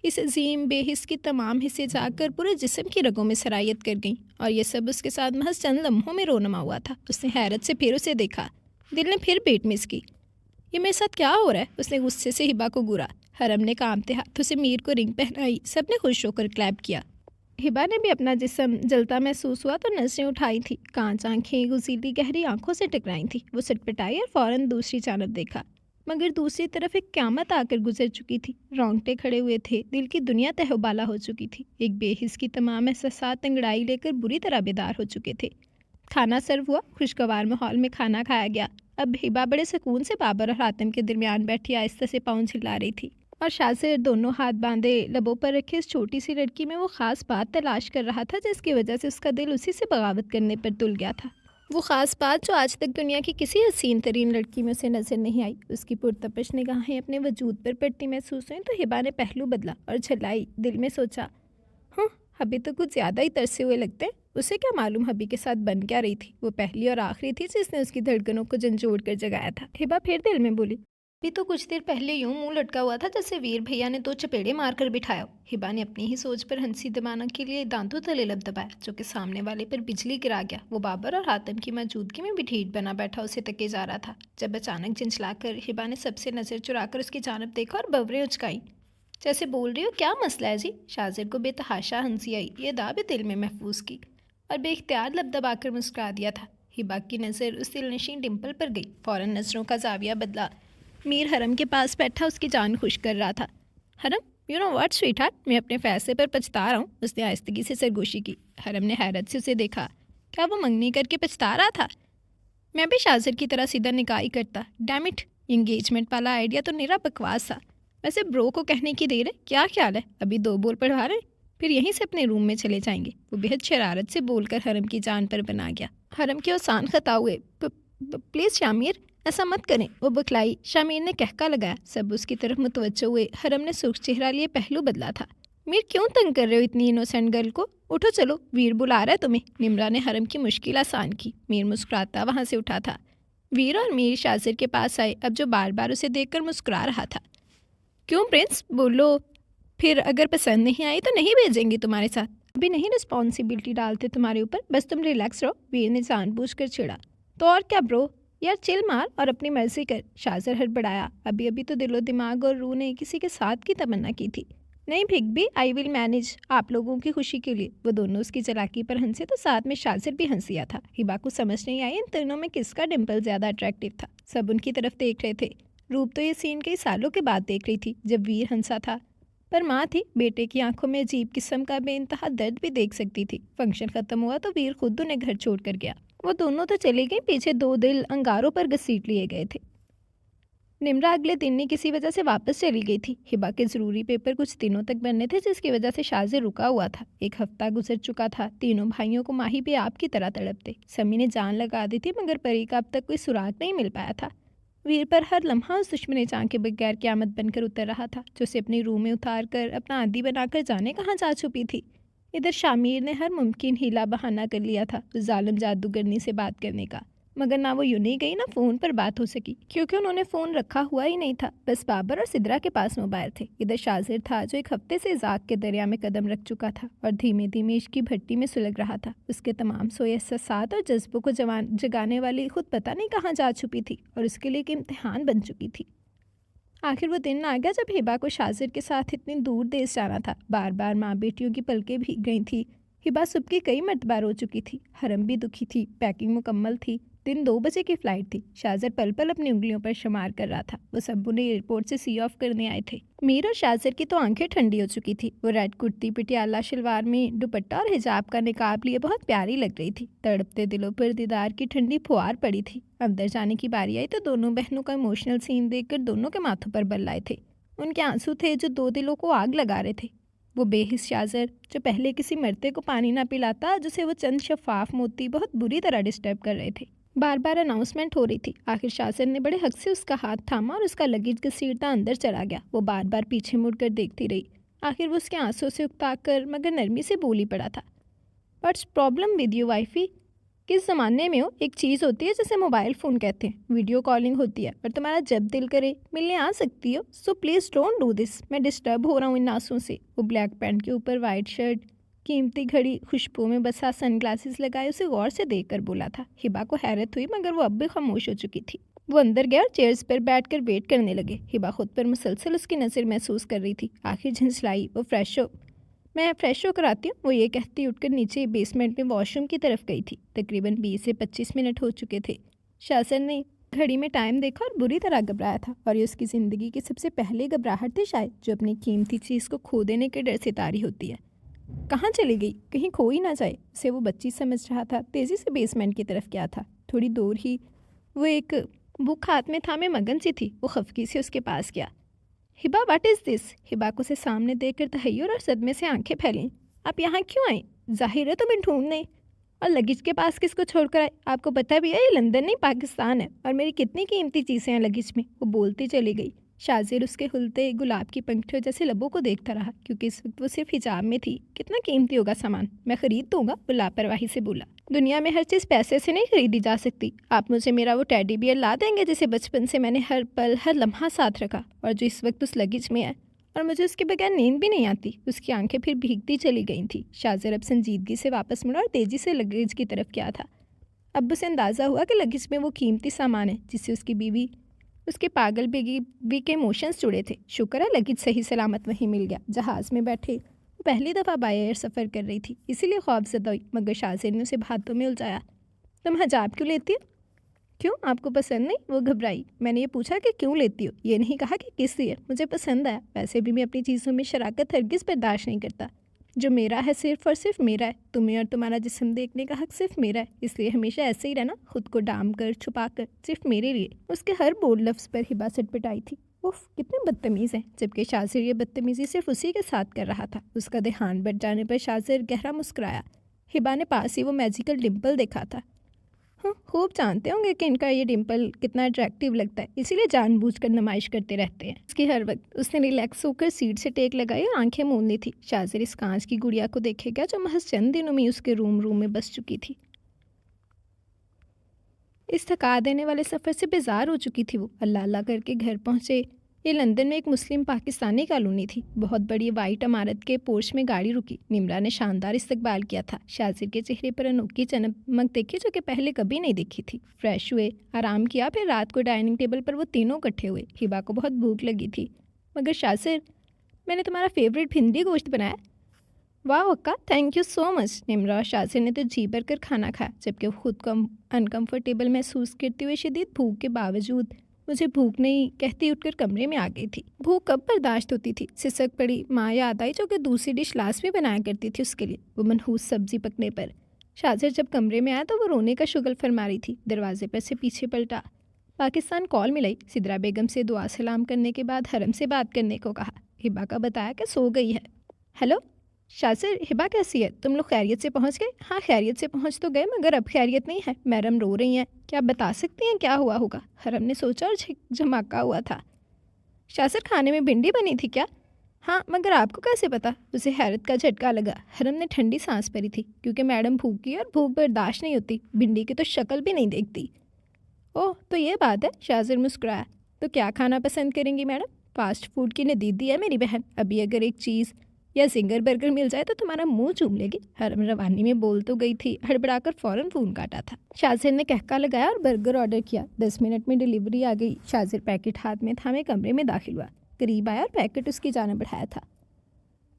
इस अजीम बेहिस की तमाम हिस्से जाकर पूरे जिस्म की रगों में सरायत कर गईं, और ये सब उसके साथ महज चंद लम्हों में रोनमा हुआ था। उसने हैरत से फिर उसे देखा। दिल ने फिर पेट मिस की। ये मेरे साथ क्या हो रहा है? उसने गुस्से से हिबा को घूरा। हरम ने कांपते हाथों से मीर को रिंग पहनाई। सब ने खुश होकर क्लैप किया। हिबा ने भी अपना जिस्म जलता महसूस हुआ तो नजरें उठाई थी। कांच आंखें गुजीली गहरी आंखों से टकराई थी। वो सटपटाई और फौरन दूसरी जानब देखा, मगर दूसरी तरफ एक क़यामत आकर गुजर चुकी थी। रोंगटे खड़े हुए थे। दिल की दुनिया तहबाला हो चुकी थी। एक बेहिस की तमाम एहसासात अंगड़ाई लेकर बुरी तरह बेदार हो चुके थे। खाना सर्व हुआ। खुशगवार माहौल में खाना खाया गया। अब हिबा बड़े सुकून से बाबर और हातिम के दरमियान बैठी आहिस्ता से पाँव झिला रही थी, और शाहज़र दोनों हाथ बांधे लबों पर रखे इस छोटी सी लड़की में वो ख़ास बात तलाश कर रहा था, जिसकी वजह से उसका दिल उसी से बगावत करने पर तुल गया था। वो ख़ास बात जो आज तक दुनिया की किसी हसीन तरीन लड़की में उसे नज़र नहीं आई। उसकी पुरतपश निगाहें अपने वजूद पर पड़ती महसूस हुई तो हिबा ने पहलू बदला और झल्लाई। दिल में सोचा, हबी तो कुछ ज़्यादा ही तरसे हुए लगते। उसे क्या मालूम हबी के साथ बन क्या रही थी। वो पहली और आखिरी थी जिसने उसकी धड़कनों को झंझोड़ कर जगाया था। हिबा फिर दिल में बोली, अभी तो कुछ देर पहले यूं मुंह लटका हुआ था जैसे वीर भैया ने 2 चपेड़े मारकर बिठाया। हिबा ने अपनी ही सोच पर हंसी दबाना के लिए दांतों तले लब दबाया, जो कि सामने वाले पर बिजली गिरा गया। वो बाबर और हातिम की मौजूदगी में भी ढीठ बना बैठा उसे तके जा रहा था, जब अचानक झिंझलाकर हिबा ने सबसे नज़र चुराकर उसकी जानब देखा और बवरें उचकाई, जैसे बोल रही हो, क्या मसला है जी? शाहज़र को बेतहाशा हंसी आई। ये अदा भी दिल में महफूज की और बेख्तियार लब दबाकर मुस्कुरा दिया था। हिबा की नज़र उस दिलनशीन डिम्पल पर गई। फ़ौरन नज़रों का जाविया बदला। मीर हरम के पास बैठा उसकी जान खुश कर रहा था। हरम, you know what sweet heart, मैं अपने फैसले पर पछता रहा हूँ। उसने आहिस्तगी से सरगोशी की। हरम ने हैरत से उसे देखा। क्या वो मंगनी करके पछता रहा था? मैं भी शाहज़र की तरह सीधा निकाह ही करता। डैम इट, इंगेजमेंट वाला आइडिया तो निरा बकवास था। वैसे ब्रो को कहने की देर है, क्या ख्याल है? अभी 2 बोल पढ़वा रहे, फिर यहीं से अपने रूम में चले जाएंगे। वो बेहद शरारत से बोलकर हरम की जान पर बना गया। हरम के ओसान खता हुए, प्लीज़ शामिर, ऐसा मत करें, वो बखलाई। शामिर ने कहका लगाया। सब उसकी तरफ मुतवज्जो हुए। हरम ने सुर्ख चेहरा लिए पहलू बदला था। मीर, क्यों तंग कर रहे हो इतनी इनोसेंट गर्ल को? उठो चलो, वीर बुला रहा है तुम्हें। निम्रा ने हरम की मुश्किल आसान की। मीर मुस्कुराता वहाँ से उठा था। वीर और मीर शाहज़र के पास आए, अब जो बार बार उसे देखकर मुस्कुरा रहा था। क्यों प्रिंस, बोलो। फिर अगर पसंद नहीं आई तो नहीं भेजेंगे तुम्हारे साथ। अभी नहीं रिस्पॉन्सिबिलिटी डालते तुम्हारे ऊपर, बस तुम रिलैक्स रहो। वीर ने जानबूझकर छेड़ा। तो और क्या ब्रो, यार चिल मार और अपनी मर्जी कर। शाहज़र हड़बड़ाया। अभी अभी तो दिलो दिमाग और रूह ने किसी के साथ की तमन्ना की थी। नहीं भिग भी, आई विल मैनेज, आप लोगों की खुशी के लिए। वो दोनों उसकी चलाकी पर हंसे तो साथ में शाहज़र भी हंसिया था। हिबा को समझ नहीं आई इन तीनों में किसका डिम्पल ज़्यादा अट्रैक्टिव था। सब उनकी तरफ देख रहे थे। रूप तो ये सीन कई सालों के बाद देख रही थी, जब वीर हंसा था, पर माँ थी, बेटे की आंखों में अजीब किस्म का बेइंतहा दर्द भी देख सकती थी। फंक्शन ख़त्म हुआ तो वीर खुद उन्हें घर छोड़ कर गया। वो दोनों तो चले गए, पीछे 2 दिल अंगारों पर घसीट लिए गए थे। निम्रा अगले दिन ही किसी वजह से वापस चली गई थी। हिबा के ज़रूरी पेपर कुछ दिनों तक बनने थे, जिसकी वजह से शाहज़र रुका हुआ था। 1 हफ्ता गुजर चुका था। तीनों भाइयों को माही भी आपकी तरह तड़पते। समी ने जान लगा दी थी, मगर परी का अब तक कोई सुराग नहीं मिल पाया था। वीर पर हर लम्हा उस दुश्मनी चाह के बगैर क़यामत बनकर उतर रहा था, जो उसे अपनी रूह में उतार कर अपना आदि बनाकर जाने कहाँ जा छुपी थी। इधर शामिर ने हर मुमकिन हीला बहाना कर लिया था उस जालिम जादूगरनी से बात करने का, मगर ना वो यूं गई ना फ़ोन पर बात हो सकी, क्योंकि उन्होंने फ़ोन रखा हुआ ही नहीं था। बस बाबर और सिद्रा के पास मोबाइल थे। इधर शाजिर था जो एक हफ्ते से जाक के दरिया में कदम रख चुका था और धीमे धीमे इश्क की भट्टी में सुलग रहा था। उसके तमाम सोए एहसासात और जज्बों को जगाने वाली खुद पता नहीं कहाँ जा छुपी थी और उसके लिए एक इम्तिहान बन चुकी थी। आखिर वो दिन आ गया जब हिबा को शाजिर के साथ इतनी दूर देश जाना था। बार बार माँ बेटियों की पलकें भीग गई थी। हिबा सुबह की कई मरतबा रो चुकी थी। हरम भी दुखी थी। पैकिंग मुकम्मल थी। दिन 2 बजे की फ़्लाइट थी। शाजिर पल पल अपनी उंगलियों पर शुमार कर रहा था। वो सब उन्हें एयरपोर्ट से सी ऑफ करने आए थे। मीर और शाजिर की तो आंखें ठंडी हो चुकी थी। वो रेड कुर्ती पटियाला शलवार में दुपट्टा और हिजाब का निकाब लिए बहुत प्यारी लग रही थी। तड़पते दिलों पर दीदार की ठंडी फुहार पड़ी थी। अंदर जाने की बारी आई तो दोनों बहनों का इमोशनल सीन देखकर दोनों के माथों पर बल आए थे। उनके आंसू थे जो 2 दिलों को आग लगा रहे थे। वो बेहिस शाजिर जो पहले किसी मरते को पानी ना पिलाता, जिसे वो चंद शफाफ मोती बहुत बुरी तरह डिस्टर्ब कर रहे थे। बार बार अनाउंसमेंट हो रही थी। आखिर शाजिर ने बड़े हक से उसका हाथ थामा और उसका लगेज घसीटता अंदर चला गया। वो बार बार पीछे मुड़कर देखती रही। आखिर वो उसके आंसू से उकता कर मगर नरमी से बोली पड़ा था, what's problem with you wifey? किस ज़माने में हो? एक चीज़ होती है जिसे मोबाइल फ़ोन कहते हैं, वीडियो कॉलिंग होती है और तुम्हारा जब दिल करे मिलने आ सकती हो। So please don't do this. मैं डिस्टर्ब हो रहा हूँ इन आंसुओं से। वो ब्लैक पैंट के ऊपर वाइट शर्ट, कीमती घड़ी, खुशबू में बसा सनग्लासेस लगाए उसे गौर से देखकर बोला था। हिबा को हैरत हुई मगर वो अब भी खामोश हो चुकी थी। वो अंदर गया और चेयर्स पर बैठकर वेट करने लगे। हिबा खुद पर मुसलसल उसकी नज़र महसूस कर रही थी। आखिर झंझलाई। वो मैं फ्रेश होकर आती हूँ, वो ये कहती उठकर नीचे बेसमेंट में वॉशरूम की तरफ गई थी। तकरीबन 20 से 25 मिनट हो चुके थे। शासन ने घड़ी में टाइम देखा और बुरी तरह घबराया था और ये उसकी ज़िंदगी की सबसे पहले घबराहट थी शायद, जो अपनी कीमती चीज़ को खो देने के डर से तारी होती है। कहाँ चली गई? कहीं खो ही ना जाए, उसे वो बच्ची समझ रहा था। तेज़ी से बेसमेंट की तरफ गया था। थोड़ी दूर ही वो एक बुक हाथ में थामे मगन सी थी। वो खफकी से उसके पास गया। Hiba, what is this? Hiba को उसे सामने देखकर तहय्युर और सदमे से आंखें फैलीं। आप यहाँ क्यों आई? जाहिर है तुम्हें ढूंढने। और लगेज के पास किसको छोड़कर आए? आपको पता भी है ये लंदन नहीं पाकिस्तान है और मेरी कितनी कीमती चीज़ें हैं लगेज में। वो बोलती चली गई। शाजिर उसके खुलते गुलाब की पंखियों जैसे लबों को देखता रहा, क्योंकि इस वक्त वो सिर्फ हिजाब में थी। कितना कीमती होगा सामान, मैं खरीद दूंगा, वो लापरवाही से बोला। दुनिया में हर चीज़ पैसे से नहीं खरीदी जा सकती। आप मुझे मेरा वो टेडी बियर ला देंगे जिसे बचपन से मैंने हर पल हर लम्हा साथ रखा और जो इस वक्त उस लगेज में है, और मुझे उसके बगैर नींद भी नहीं आती। उसकी आंखें फिर भीगती चली गई थी। शाजिर अब संजीदगी से वापस मुड़ा और तेज़ी से लगेज की तरफ गया था। अब उसे अंदाज़ा हुआ कि लगेज में वो कीमती सामान है जिससे उसकी बीवी, उसके पागल बेगी के इमोशंस जुड़े थे। शुक्र है लगेज सही सलामत वहीं मिल गया। जहाज़ में बैठे वो पहली दफ़ा बाय एयर सफ़र कर रही थी, इसीलिए खौफज़दा हुई, मगर शाजिर ने उसे बातों में उलझाया। तुम हिजाब क्यों लेती हो? क्यों, आपको पसंद नहीं? वो घबराई। मैंने ये पूछा कि क्यों लेती हो, ये नहीं कहा कि किस लिए। मुझे पसंद आया। वैसे भी मैं अपनी चीज़ों में शराकत हरगिज़ बर्दाश्त नहीं करता। जो मेरा है सिर्फ और सिर्फ मेरा है। तुम्हें और तुम्हारा जिस्म देखने का हक सिर्फ मेरा है, इसलिए हमेशा ऐसे ही रहना, खुद को डाम कर छुपा कर, सिर्फ मेरे लिए। उसके हर बोल लफ्ज़ पर हिबा सटपटाई थी। उफ, कितने बदतमीज़ हैं। जबकि शाजिर ये बदतमीज़ी सिर्फ उसी के साथ कर रहा था। उसका ध्यान बट जाने पर शाजिर गहरा मुस्कुराया। हिबा ने पास ही वो मैजिकल डिम्पल देखा था। हाँ, खूब जानते होंगे कि इनका ये डिम्पल कितना अट्रैक्टिव लगता है, इसीलिए जानबूझकर नुमाइश करते रहते हैं। उसकी हर वक्त उसने रिलैक्स होकर सीट से टेक लगाई और आंखें मूंदी थी। शाजिर इस कांच की गुड़िया को देखेगा जो महज चंद दिनों में उसके रूम में बस चुकी थी। इस थका देने वाले सफ़र से बेजार हो चुकी थी वो। अल्लाह अल्लाह करके घर पहुँचे। ये लंदन में एक मुस्लिम पाकिस्तानी कॉलोनी थी। बहुत बड़ी वाइट इमारत के पोर्च में गाड़ी रुकी। निम्रा ने शानदार इस्तकबाल किया था। शाजिर के चेहरे पर अनोखी चमक देखी जो कि पहले कभी नहीं देखी थी। फ्रेश हुए, आराम किया, फिर रात को डाइनिंग टेबल पर वो तीनों इकट्ठे हुए। हिबा को बहुत भूख लगी थी। मगर शाजिर, मैंने तुम्हारा फेवरेट भिंडी गोश्त बनाया। वाह अक्का, thank you so much. Nimra और शाजिर ने तो जी भर कर खाना खाया, जबकि वो खुद को अनकम्फर्टेबल महसूस करते हुए शदीद भूख के बावजूद मुझे भूख नहीं कहती उठकर कमरे में आ गई थी। भूख कब बर्दाश्त होती थी। सिसक पड़ी माँ याद आई जो कि दूसरी डिश लास्ट में बनाया करती थी उसके लिए। वो मनहूस सब्जी पकने पर शाजिर जब कमरे में आया तो वो रोने का शुगल फरमा रही थी। दरवाजे पर से पीछे पलटा। पाकिस्तान कॉल मिलाई। सिद्रा बेगम से दुआ सलाम करने के बाद हरम से बात करने को कहा। हिबा का बताया कि सो गई है। हेलो शाजिर, हिबा कैसी है? तुम लोग खैरियत से पहुंच गए? हाँ, खैरियत से पहुंच तो गए, मगर अब खैरियत नहीं है। मैडम रो रही हैं। क्या आप बता सकती हैं क्या हुआ होगा? हरम ने सोचा और झमाका हुआ था। शाजिर, खाने में भिंडी बनी थी क्या? हाँ, मगर आपको कैसे पता? उसे हैरत का झटका लगा। हरम ने ठंडी सांस भरी थी, क्योंकि मैडम भूखी और भूख बर्दाश्त नहीं होती। भिंडी की तो शक्ल भी नहीं देखती। ओह तो ये बात है, शाजिर मुस्कुराया। तो क्या खाना पसंद करेंगी मैडम? फास्ट फूड की ने दीदी है मेरी बहन, अभी अगर एक चीज़ या जिंगर बर्गर मिल जाए तो तुम्हारा मुंह चूम लेगी। हरम रवानी में बोल तो गई थी, हड़बड़ाकर फौरन फ़ोन काटा था। शाजिर ने कहका लगाया और बर्गर ऑर्डर किया। 10 मिनट में डिलीवरी आ गई। शाजिर पैकेट हाथ में थामे कमरे में दाखिल हुआ, करीब आया और पैकेट उसकी जाने बढ़ाया था।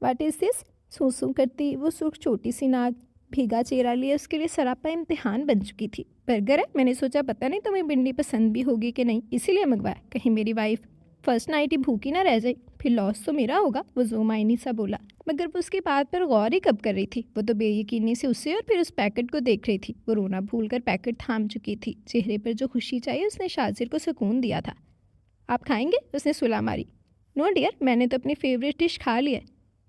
What is this? सूं सूं करती वो सुर्ख छोटी सी नाक भीगा चेहरा लिए उसके लिए सरापा इम्तिहान बन चुकी थी। बर्गर है? मैंने सोचा पता नहीं तुम्हें भिंडी पसंद भी होगी कि नहीं, इसीलिए मंगवाया, कहीं मेरी वाइफ फर्स्ट नाइट ही भूखी ना रह जाए, फिर लॉस तो मेरा होगा, वो जोमाइनी सा बोला। मगर वो उसकी बात पर गौर ही कब कर रही थी। वो तो बेयकीनी से उसे और फिर उस पैकेट को देख रही थी। वो रोना भूलकर पैकेट थाम चुकी थी। चेहरे पर जो खुशी चाहिए उसने शाजिर को सुकून दिया था। आप खाएंगे? उसने सुला मारी। नो डियर, मैंने तो अपनी फेवरेट डिश खा ली है,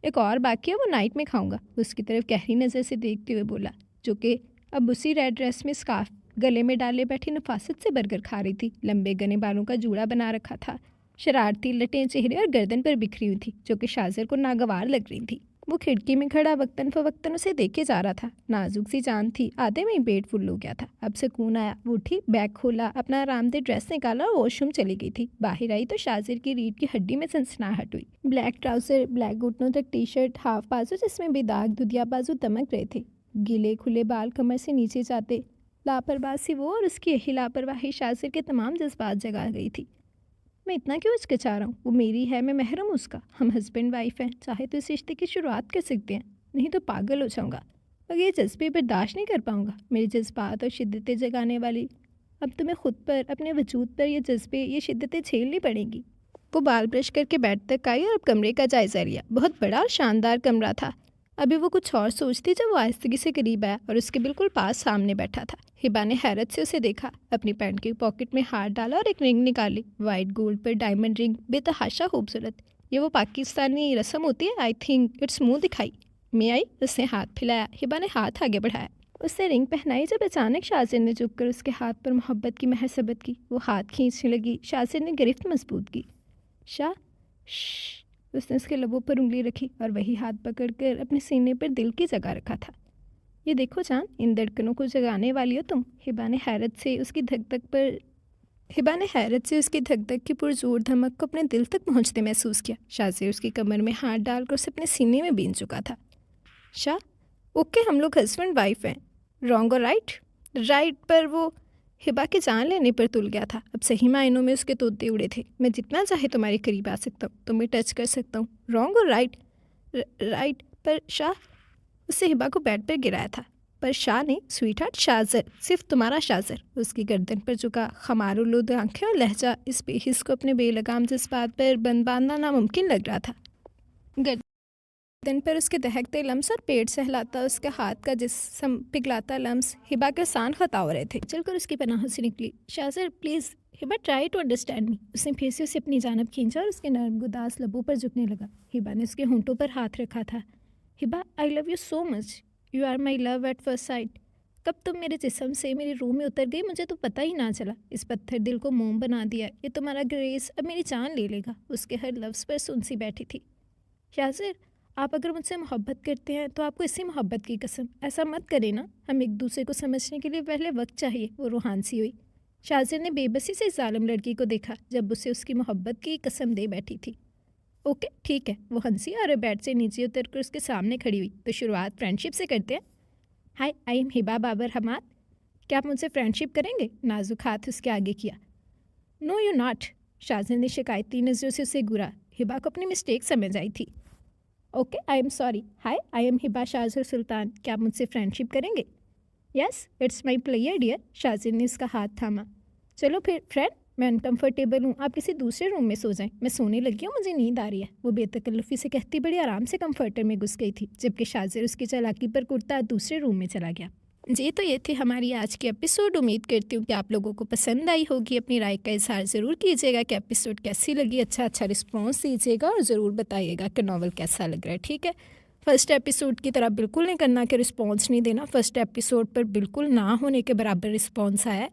एक और बाकी है, वो नाइट में खाऊंगा। उसकी तरफ गहरी नज़र से देखते हुए बोला, जो कि अब उसी रेड ड्रेस में स्कार्फ गले में डाले बैठी नफासत से बर्गर खा रही थी। लंबे घने बालों का जूड़ा बना रखा था, शरारती लटें चेहरे और गर्दन पर बिखरी हुई थी, जो कि शाजिर को नागवार लग रही थी। वो खिड़की में खड़ा वक्तन फवक्तन उसे देखे जा रहा था। नाजुक सी जान थी, आधे में ही पेट फुल हो गया था। अब सुकून आया। वो उठी, बैग खोला, अपना आरामदेह ड्रेस निकाला और वॉशरूम चली गई थी। बाहर आई तो शाजिर की रीढ़ की हड्डी में सनसनाहट हुई। ब्लैक ट्राउजर, ब्लैक घुटनों तक टी शर्ट, हाफ बाजू जिसमें बेदाग दुधिया बाजू दमक रहे थे, गीले खुले बाल कमर से नीचे जाते। लापरवाह सी वो और उसकी यही लापरवाही शाजिर के तमाम जज्बात जगा गई थी। मैं इतना क्यों हिचकिचा रहा हूँ? वो मेरी है, मैं महरम उसका। हम हस्बैंड वाइफ हैं, चाहे तो इस रिश्ते की शुरुआत कर सकते हैं, नहीं तो पागल हो जाऊँगा। मगर ये जज्बे बर्दाश्त नहीं कर पाऊँगा। मेरे जज्बात और शिद्दतें जगाने वाली, अब तुम्हें खुद पर, अपने वजूद पर ये जज्बे, ये शिद्दतें झेलनी पड़ेंगी। वो बाल ब्रश करके बेड तक आई और अब कमरे का जायज़ा लिया। बहुत बड़ा और शानदार कमरा था। अभी वो कुछ और सोचती जब वो आहिस्तगी से करीब आया और उसके बिल्कुल पास सामने बैठा था। हिबा ने हैरत से उसे देखा, अपनी पैंट की पॉकेट में हाथ डाला और एक रिंग निकाली। वाइट गोल्ड पर डायमंड रिंग, बेतहाशा खूबसूरत। ये वो पाकिस्तानी रस्म होती है, आई थिंक इट्स मुँह दिखाई। मैं आई, उसने हाथ फैलाया। हिबा ने हाथ आगे बढ़ाया, उसने रिंग पहनाई। जब अचानक शाजिर ने झुककर उसके हाथ पर मोहब्बत की महर सबत की। वो हाथ खींचने लगी। शाजिर ने गिरफ्त मजबूत की। शाह, उसने उसके लबों पर उंगली रखी और वही हाथ पकड़कर अपने सीने पर दिल की जगह रखा था। ये देखो जान, इन धड़कनों को जगाने वाली हो तुम। हिबा ने हैरत से उसकी धक धक की पुरजोर धमक को अपने दिल तक पहुंचते महसूस किया। शाजिर उसकी कमर में हाथ डालकर उसे अपने सीने में बीन चुका था। शाह, ओके, हम लोग हस्बैंड वाइफ हैं। रॉन्ग और राइट? राइट पर वो हिबा के जान लेने पर तुल गया था। अब सही मायनों में उसके तोते उड़े थे। मैं जितना चाहे तुम्हारे करीब आ सकता हूँ, तुम्हें टच कर सकता हूँ। रॉन्ग और राइट? राइट पर शाह, उससे हिबा को बेड पर गिराया था। पर शाह नहीं, स्वीट हार्ट, शाजर, सिर्फ तुम्हारा शाजर। उसकी गर्दन पर झुका, खमारुलुद आंखें और लहजा इस बेहिस को अपने बेलगाम जज्बात पर बंद बांधना नामुमकिन लग रहा था। गर्दन पर उसके दहकते लम्स और पेट सहलाता उसके हाथ का जिस्म पिघलाता लम्स हिबा के सान खता हो रहे थे। चलकर उसकी पनाहों से निकली। Shajar please. Hiba try to understand me. उसने फिर से उसे अपनी जानब खींचा और उसके नर्म गुदास लबों पर झुकने लगा। हिबा ने उसके होंठों पर हाथ रखा था। Hiba, I love you so much, you are my love at first sight. कब तुम मेरे जिस्म से मेरे रूह में उतर गई, मुझे तो पता ही ना चला। इस पत्थर दिल को मोम बना दिया। ये तुम्हारा ग्रेस अब मेरी जान ले लेगा। उसके हर लफ्ज़ पर सुनसी बैठी थी। शाजिर, आप अगर मुझसे मोहब्बत करते हैं तो आपको इसी मोहब्बत की कसम। ऐसा मत करें ना, हम एक दूसरे को समझने के लिए पहले वक्त चाहिए। वो रूहान सी हुई। शाजिर ने बेबसी से इस जालिम लड़की को देखा जब उसे उसकी मोहब्बत की कसम दे बैठी थी। ओके ठीक है, वो हंसी और बेड से नीचे उतरकर उसके सामने खड़ी हुई। तो शुरुआत फ्रेंडशिप से करते हैं। हाय, आई एम हिबा बाबर हमाद। क्या आप मुझसे फ्रेंडशिप करेंगे? नाजुक हाथ उसके आगे किया। No you not. शाजिर ने शिकायती नज़रों से उसे घूरा। हिबा को अपनी मिस्टेक समझ आई थी। Okay, I am sorry. Hi, I am Hiba Shajir Sultan. क्या आप मुझसे फ्रेंडशिप करेंगे? Yes, it's my player dear. Shajir ने उसका हाथ थामा। चलो फिर फ्रेंड, मैं अनकम्फर्टेबल हूँ, आप किसी दूसरे रूम में सो जाएं। मैं सोने लगी हूँ, मुझे नींद आ रही है। वो बेतकल्लुफ़ी से कहती बड़ी आराम से कम्फर्टर में घुस गई थी, जबकि शाजिर उसकी चालाकी पर कुर्ता दूसरे रूम में चला गया। जी, तो ये थी हमारी आज की एपिसोड। उम्मीद करती हूँ कि आप लोगों को पसंद आई होगी। अपनी राय का इजहार ज़रूर कीजिएगा कि एपिसोड कैसी लगी। अच्छा रिस्पॉन्स दीजिएगा और ज़रूर बताइएगा कि नावल कैसा लग रहा है। ठीक है, फर्स्ट एपिसोड की तरह बिल्कुल नहीं करना कि रिस्पॉन्स नहीं देना। फर्स्ट एपिसोड पर बिल्कुल ना होने के बराबर रिस्पॉन्स आया है,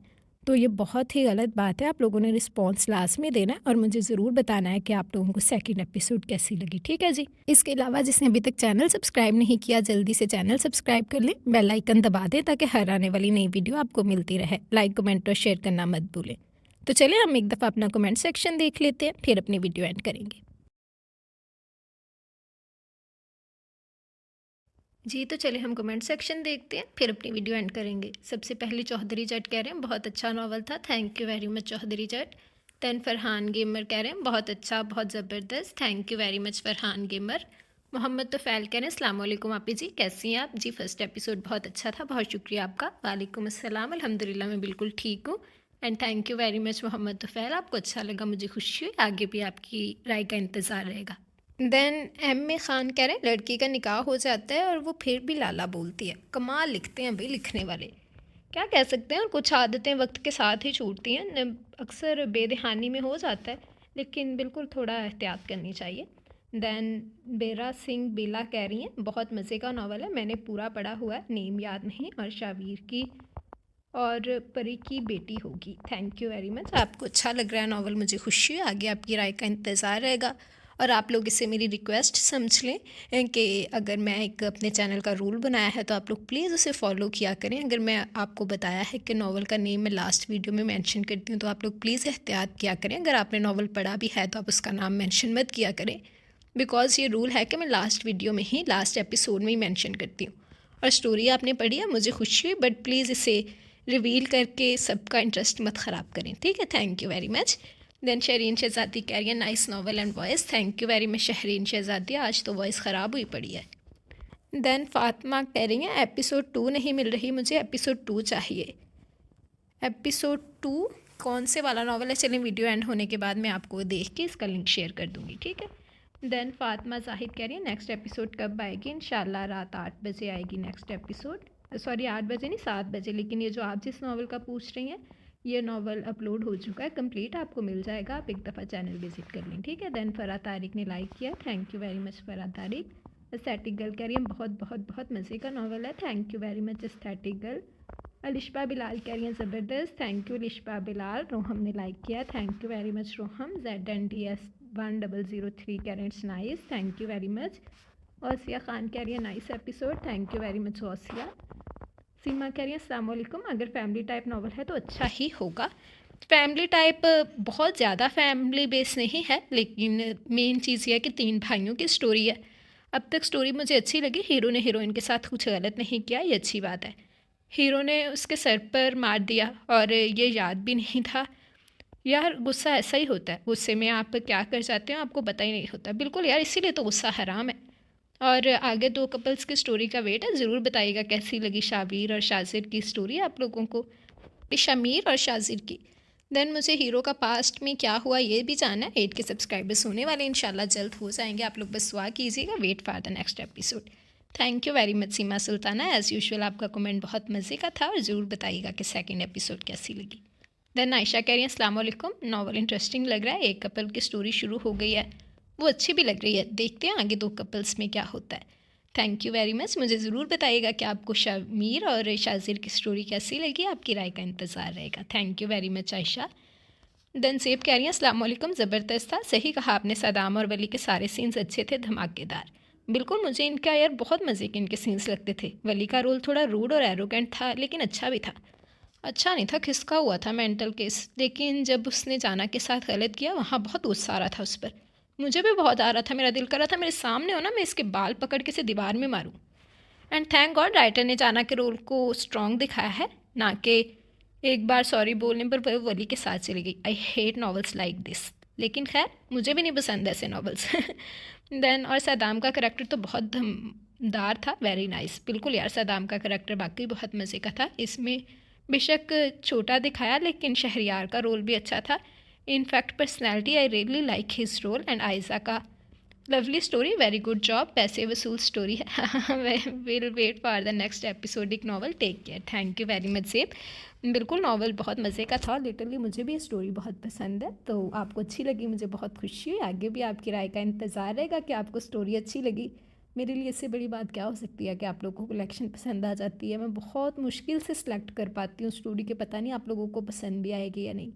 तो ये बहुत ही गलत बात है। आप लोगों ने रिस्पॉन्स लास्ट में देना है और मुझे ज़रूर बताना है कि आप लोगों को सेकंड एपिसोड कैसी लगी, ठीक है जी। इसके अलावा जिसने अभी तक चैनल सब्सक्राइब नहीं किया, जल्दी से चैनल सब्सक्राइब कर लें, बेल आइकन दबा दें ताकि हर आने वाली नई वीडियो आपको मिलती रहे। लाइक, कमेंट और शेयर करना मत भूलें। तो चलिए हम एक दफ़ा अपना कमेंट सेक्शन देख लेते हैं, फिर अपनी वीडियो एंड करेंगे। जी, तो चलिए हम कमेंट सेक्शन देखते हैं, फिर अपनी वीडियो एंड करेंगे। सबसे पहले चौधरी जट कह रहे हैं बहुत अच्छा नावल था, thank you very much Chaudhary Jat. Then Farhan gamer कह रहे हैं बहुत अच्छा, बहुत ज़बरदस्त, thank you very much Farhan gamer. Mohammad Tofail कह रहे हैं अस्सलाम वालेकुम आपी जी, कैसी हैं आप? जी फर्स्ट एपिसोड बहुत अच्छा था, बहुत शुक्रिया आपका। वालेकुम अस्सलाम, अल्हम्दुलिल्लाह मैं बिल्कुल ठीक हूँ and thank you very much Mohammad Tofail, आपको अच्छा लगा, मुझे खुशी हुई, आगे भी आपकी राय का इंतज़ार रहेगा। देन एम ए ख़ान कह रहे हैं लड़की का निकाह हो जाता है और वो फिर भी लाला बोलती है। कमाल लिखते हैं भाई लिखने वाले, क्या कह सकते हैं। और कुछ आदतें वक्त के साथ ही छूटती हैं, अक्सर बेदहानी में हो जाता है, लेकिन बिल्कुल थोड़ा एहतियात करनी चाहिए। दैन बेरा सिंह बेला कह रही हैं बहुत मज़े का नावल है, मैंने पूरा पढ़ा हुआ है, नेम याद नहीं, और शावीर की और परी की बेटी होगी। थैंक यू वेरी मच, आपको अच्छा लग रहा है नावल, मुझे खुशी है, आगे आपकी राय का इंतज़ार रहेगा। और आप लोग इसे मेरी रिक्वेस्ट समझ लें कि अगर मैं एक अपने चैनल का रूल बनाया है तो आप लोग प्लीज़ उसे फॉलो किया करें। अगर मैं आपको बताया है कि नावल का नेम मैं लास्ट वीडियो में मेंशन करती हूँ तो आप लोग प्लीज़ एहतियात किया करें। अगर आपने नावल पढ़ा भी है तो आप उसका नाम मेंशन मत किया करें, बिकॉज़ ये रूल है कि मैं लास्ट वीडियो में ही, लास्ट एपिसोड में ही मेंशन करती हूँ। और स्टोरी आपने पढ़ी है, मुझे खुशी हुई, बट प्लीज़ इसे रिवील करके सबका इंटरेस्ट मत ख़राब करें, ठीक है। Thank you very much. Then Shahreen Shahzadi कह रही है nice novel and voice, thank you very much Shahreen Shahzadi, आज तो वॉइस ख़राब हुई पड़ी है। देन फातिमा कह रही हैं एपिसोड 2 नहीं मिल रही, मुझे एपिसोड 2 चाहिए। एपिसोड 2 कौन से वाला नावल है? चलें वीडियो एंड होने के बाद मैं आपको देख के इसका लिंक शेयर कर दूँगी, ठीक है। देन फातिमा जाहिद कह रही है नेक्स्ट एपिसोड कब आएगी? इंशाल्लाह रात 8 बजे आएगी नेक्स्ट एपिसोड, सॉरी 8 बजे नहीं 7 बजे, लेकिन ये जो आप जिस नावल का पूछ रही हैं ये नावल अपलोड हो चुका है कंप्लीट, आपको मिल जाएगा, आप एक दफ़ा चैनल विजिट कर लें, ठीक है। देन फ़रा तारिक ने लाइक किया, thank you very much फ़रा Tariq. Aesthetic girl कह रही है बहुत बहुत बहुत मज़े का नावल है, thank you very much aesthetic girl. Alishba Bilal कह रही हैं ज़बरदस्त, थैंक यू अलिशबा बिलाल। रोहम ने लाइक किया, thank you very much Roham. ZNDS1003 कह रहे हैं it's nice, thank you very much. Ausiya Khan कह रही है nice episode, thank you very much Ausiya. Seema कह रही है अस्सलाम वालेकुम, अगर फैमिली टाइप नावल है तो अच्छा ही होगा। फैमिली टाइप बहुत ज़्यादा फैमिली बेस नहीं है, लेकिन मेन चीज़ ये है कि 3 भाइयों की स्टोरी है। अब तक स्टोरी मुझे अच्छी लगी, हीरो ने हीरोइन के साथ कुछ गलत नहीं किया, ये अच्छी बात है। हीरो ने उसके सर पर मार दिया और ये याद भी नहीं था। यार गुस्सा ऐसा ही होता है, गुस्से में आप क्या कर जाते हो आपको पता ही नहीं होता, बिल्कुल यार, इसीलिए तो गुस्सा हराम है। और आगे 2 कपल्स की स्टोरी का वेट है, ज़रूर बताइएगा कैसी लगी शाबीर और शाजिर की स्टोरी आप लोगों को, शमीर और शाजिर की। देन मुझे हीरो का पास्ट में क्या हुआ ये भी जानना है। 8 के सब्सक्राइबर्स होने वाले, इंशाल्लाह जल्द हो जाएंगे, आप लोग बस दुआ कीजिएगा, wait for the next episode. Thank you very much Seema Sultana, as usual आपका कमेंट बहुत मज़े का था और ज़रूर बताइएगा कि सेकंड एपिसोड कैसी लगी। देन आयशा कह रही हैं अस्सलाम वालेकुम, नावल इंटरेस्टिंग लग रहा है, एक कपल की स्टोरी शुरू हो गई है, वो अच्छी भी लग रही है, देखते हैं आगे 2 कपल्स में क्या होता है। थैंक यू वेरी मच, मुझे ज़रूर बताइएगा कि आपको शमीर और शाजिर की स्टोरी कैसी लगी, आपकी राय का इंतज़ार रहेगा। Thank you very much Ayesha. Then सेब कह रही हैं अस्सलाम वालेकुम, ज़बरदस्त था, सही कहा आपने, सदाम और वली के सारे सीन्स अच्छे थे, धमाकेदार। बिल्कुल, मुझे इनका यार बहुत मज़े के इनके सीन्स लगते थे। वली का रोल थोड़ा रूड और एरोगेंट था, लेकिन अच्छा भी था। अच्छा नहीं था, खिसका हुआ था मेंटल केस, लेकिन जब उसने जाना के साथ गलत किया वहाँ बहुत गुस्सा आ रहा था उस पर, मुझे भी बहुत आ रहा था, मेरा दिल कर रहा था मेरे सामने हो ना मैं इसके बाल पकड़ के इसे दीवार में मारूं। एंड थैंक गॉड राइटर ने जाना के रोल को स्ट्रॉन्ग दिखाया है, ना कि एक बार सॉरी बोलने पर वह वली के साथ चली गई। I hate novels like this, लेकिन खैर मुझे भी नहीं पसंद ऐसे नॉवेल्स। देन और सदाम का करेक्टर तो बहुत दमदार था, वेरी नाइस। बिल्कुल यार, सदाम का करेक्टर बाकी बहुत मज़े का था, इसमें बेशक छोटा दिखाया लेकिन शहरियार का रोल भी अच्छा था। In fact personality I really like his role. And Aiza का lovely story, very good job, पैसे वसूल स्टोरी है। Will wait for the next episodic novel, take care. Thank you very much Saib, बिल्कुल नावल बहुत मज़े का था, लिटरली मुझे भी स्टोरी बहुत पसंद है, तो आपको अच्छी लगी, मुझे बहुत खुशी हुई, आगे भी आपकी राय का इंतज़ार रहेगा कि आपको स्टोरी अच्छी लगी। मेरे लिए इससे बड़ी बात क्या हो सकती है कि आप लोगों को कलेक्शन पसंद आ जाती है। मैं बहुत मुश्किल से सिलेक्ट कर पाती हूँ स्टोरी के, पता नहीं आप लोगों को पसंद भी आएगी या नहीं।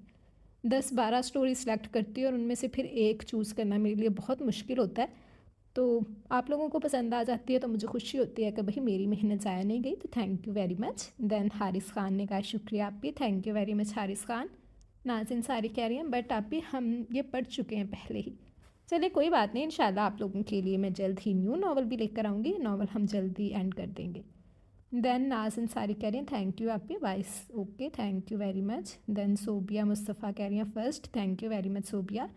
10-12 स्टोरी सेलेक्ट करती हूँ और उनमें से फिर एक चूज़ करना मेरे लिए बहुत मुश्किल होता है। तो आप लोगों को पसंद आ जाती है तो मुझे खुशी होती है कि भाई मेरी मेहनत ज़ाया नहीं गई, तो thank you very much. Then Haris Khan ने कहा शुक्रिया आप भी, thank you very much Haris Khan. Nazin सारी कह रही हैं बट आप भी हम ये पढ़ चुके हैं पहले ही। चलिए कोई बात नहीं, इंशाल्लाह आप लोगों के लिए मैं जल्द ही न्यू नावल भी लेकर आऊँगी। नावल हम जल्द ही एंड कर देंगे। देन नाज़िन सारी कह रही हैं थैंक यू आप भी voice, okay thank you very much. Then Sobia Mustafa कह रही हैं first, thank you very much Sobia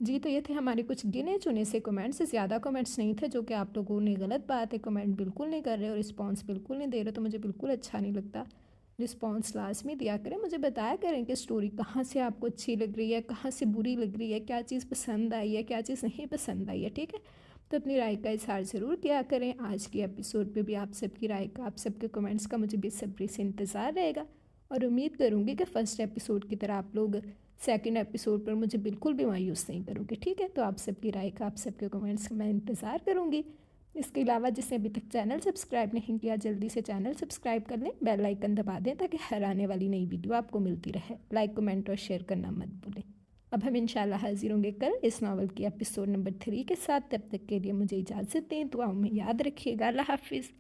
ji. तो ये थे हमारे कुछ गिने चुने से कमेंट्स, ज़्यादा कमेंट्स नहीं थे जो कि आप लोगों ने गलत बात है, कमेंट बिल्कुल नहीं कर रहे और रिस्पांस बिल्कुल नहीं दे रहे, तो मुझे बिल्कुल अच्छा नहीं लगता। रिस्पांस लाजमी दिया करें, मुझे बताया करें कि स्टोरी कहाँ से आपको अच्छी लग रही है, कहाँ से बुरी लग रही है, क्या चीज़ पसंद आई है, क्या चीज़ नहीं पसंद आई है, ठीक है। तो अपनी राय का इज़हार ज़रूर किया करें। आज के एपिसोड पे भी आप सबकी राय का, आप सबके कमेंट्स का मुझे बेसब्री से इंतज़ार रहेगा और उम्मीद करूँगी कि फ़र्स्ट एपिसोड की तरह आप लोग सेकंड एपिसोड पर मुझे बिल्कुल भी मायूस नहीं करोगे, ठीक है। तो आप सबकी राय का, आप सबके कमेंट्स का मैं इंतज़ार करूँगी। इसके अलावा जिसने अभी तक चैनल सब्सक्राइब नहीं किया जल्दी से चैनल सब्सक्राइब कर लें, बेल आइकन दबा दें ताकि हर आने वाली नई वीडियो आपको मिलती रहे। लाइक कमेंट और शेयर करना मत भूलें। अब हम इंशाल्लाह हाजिर होंगे कल इस नावल की एपिसोड नंबर 3 के साथ। तब तक के लिए मुझे इजाज़त दें, दुआओं में याद रखिएगा। अल्लाह हाफिज़।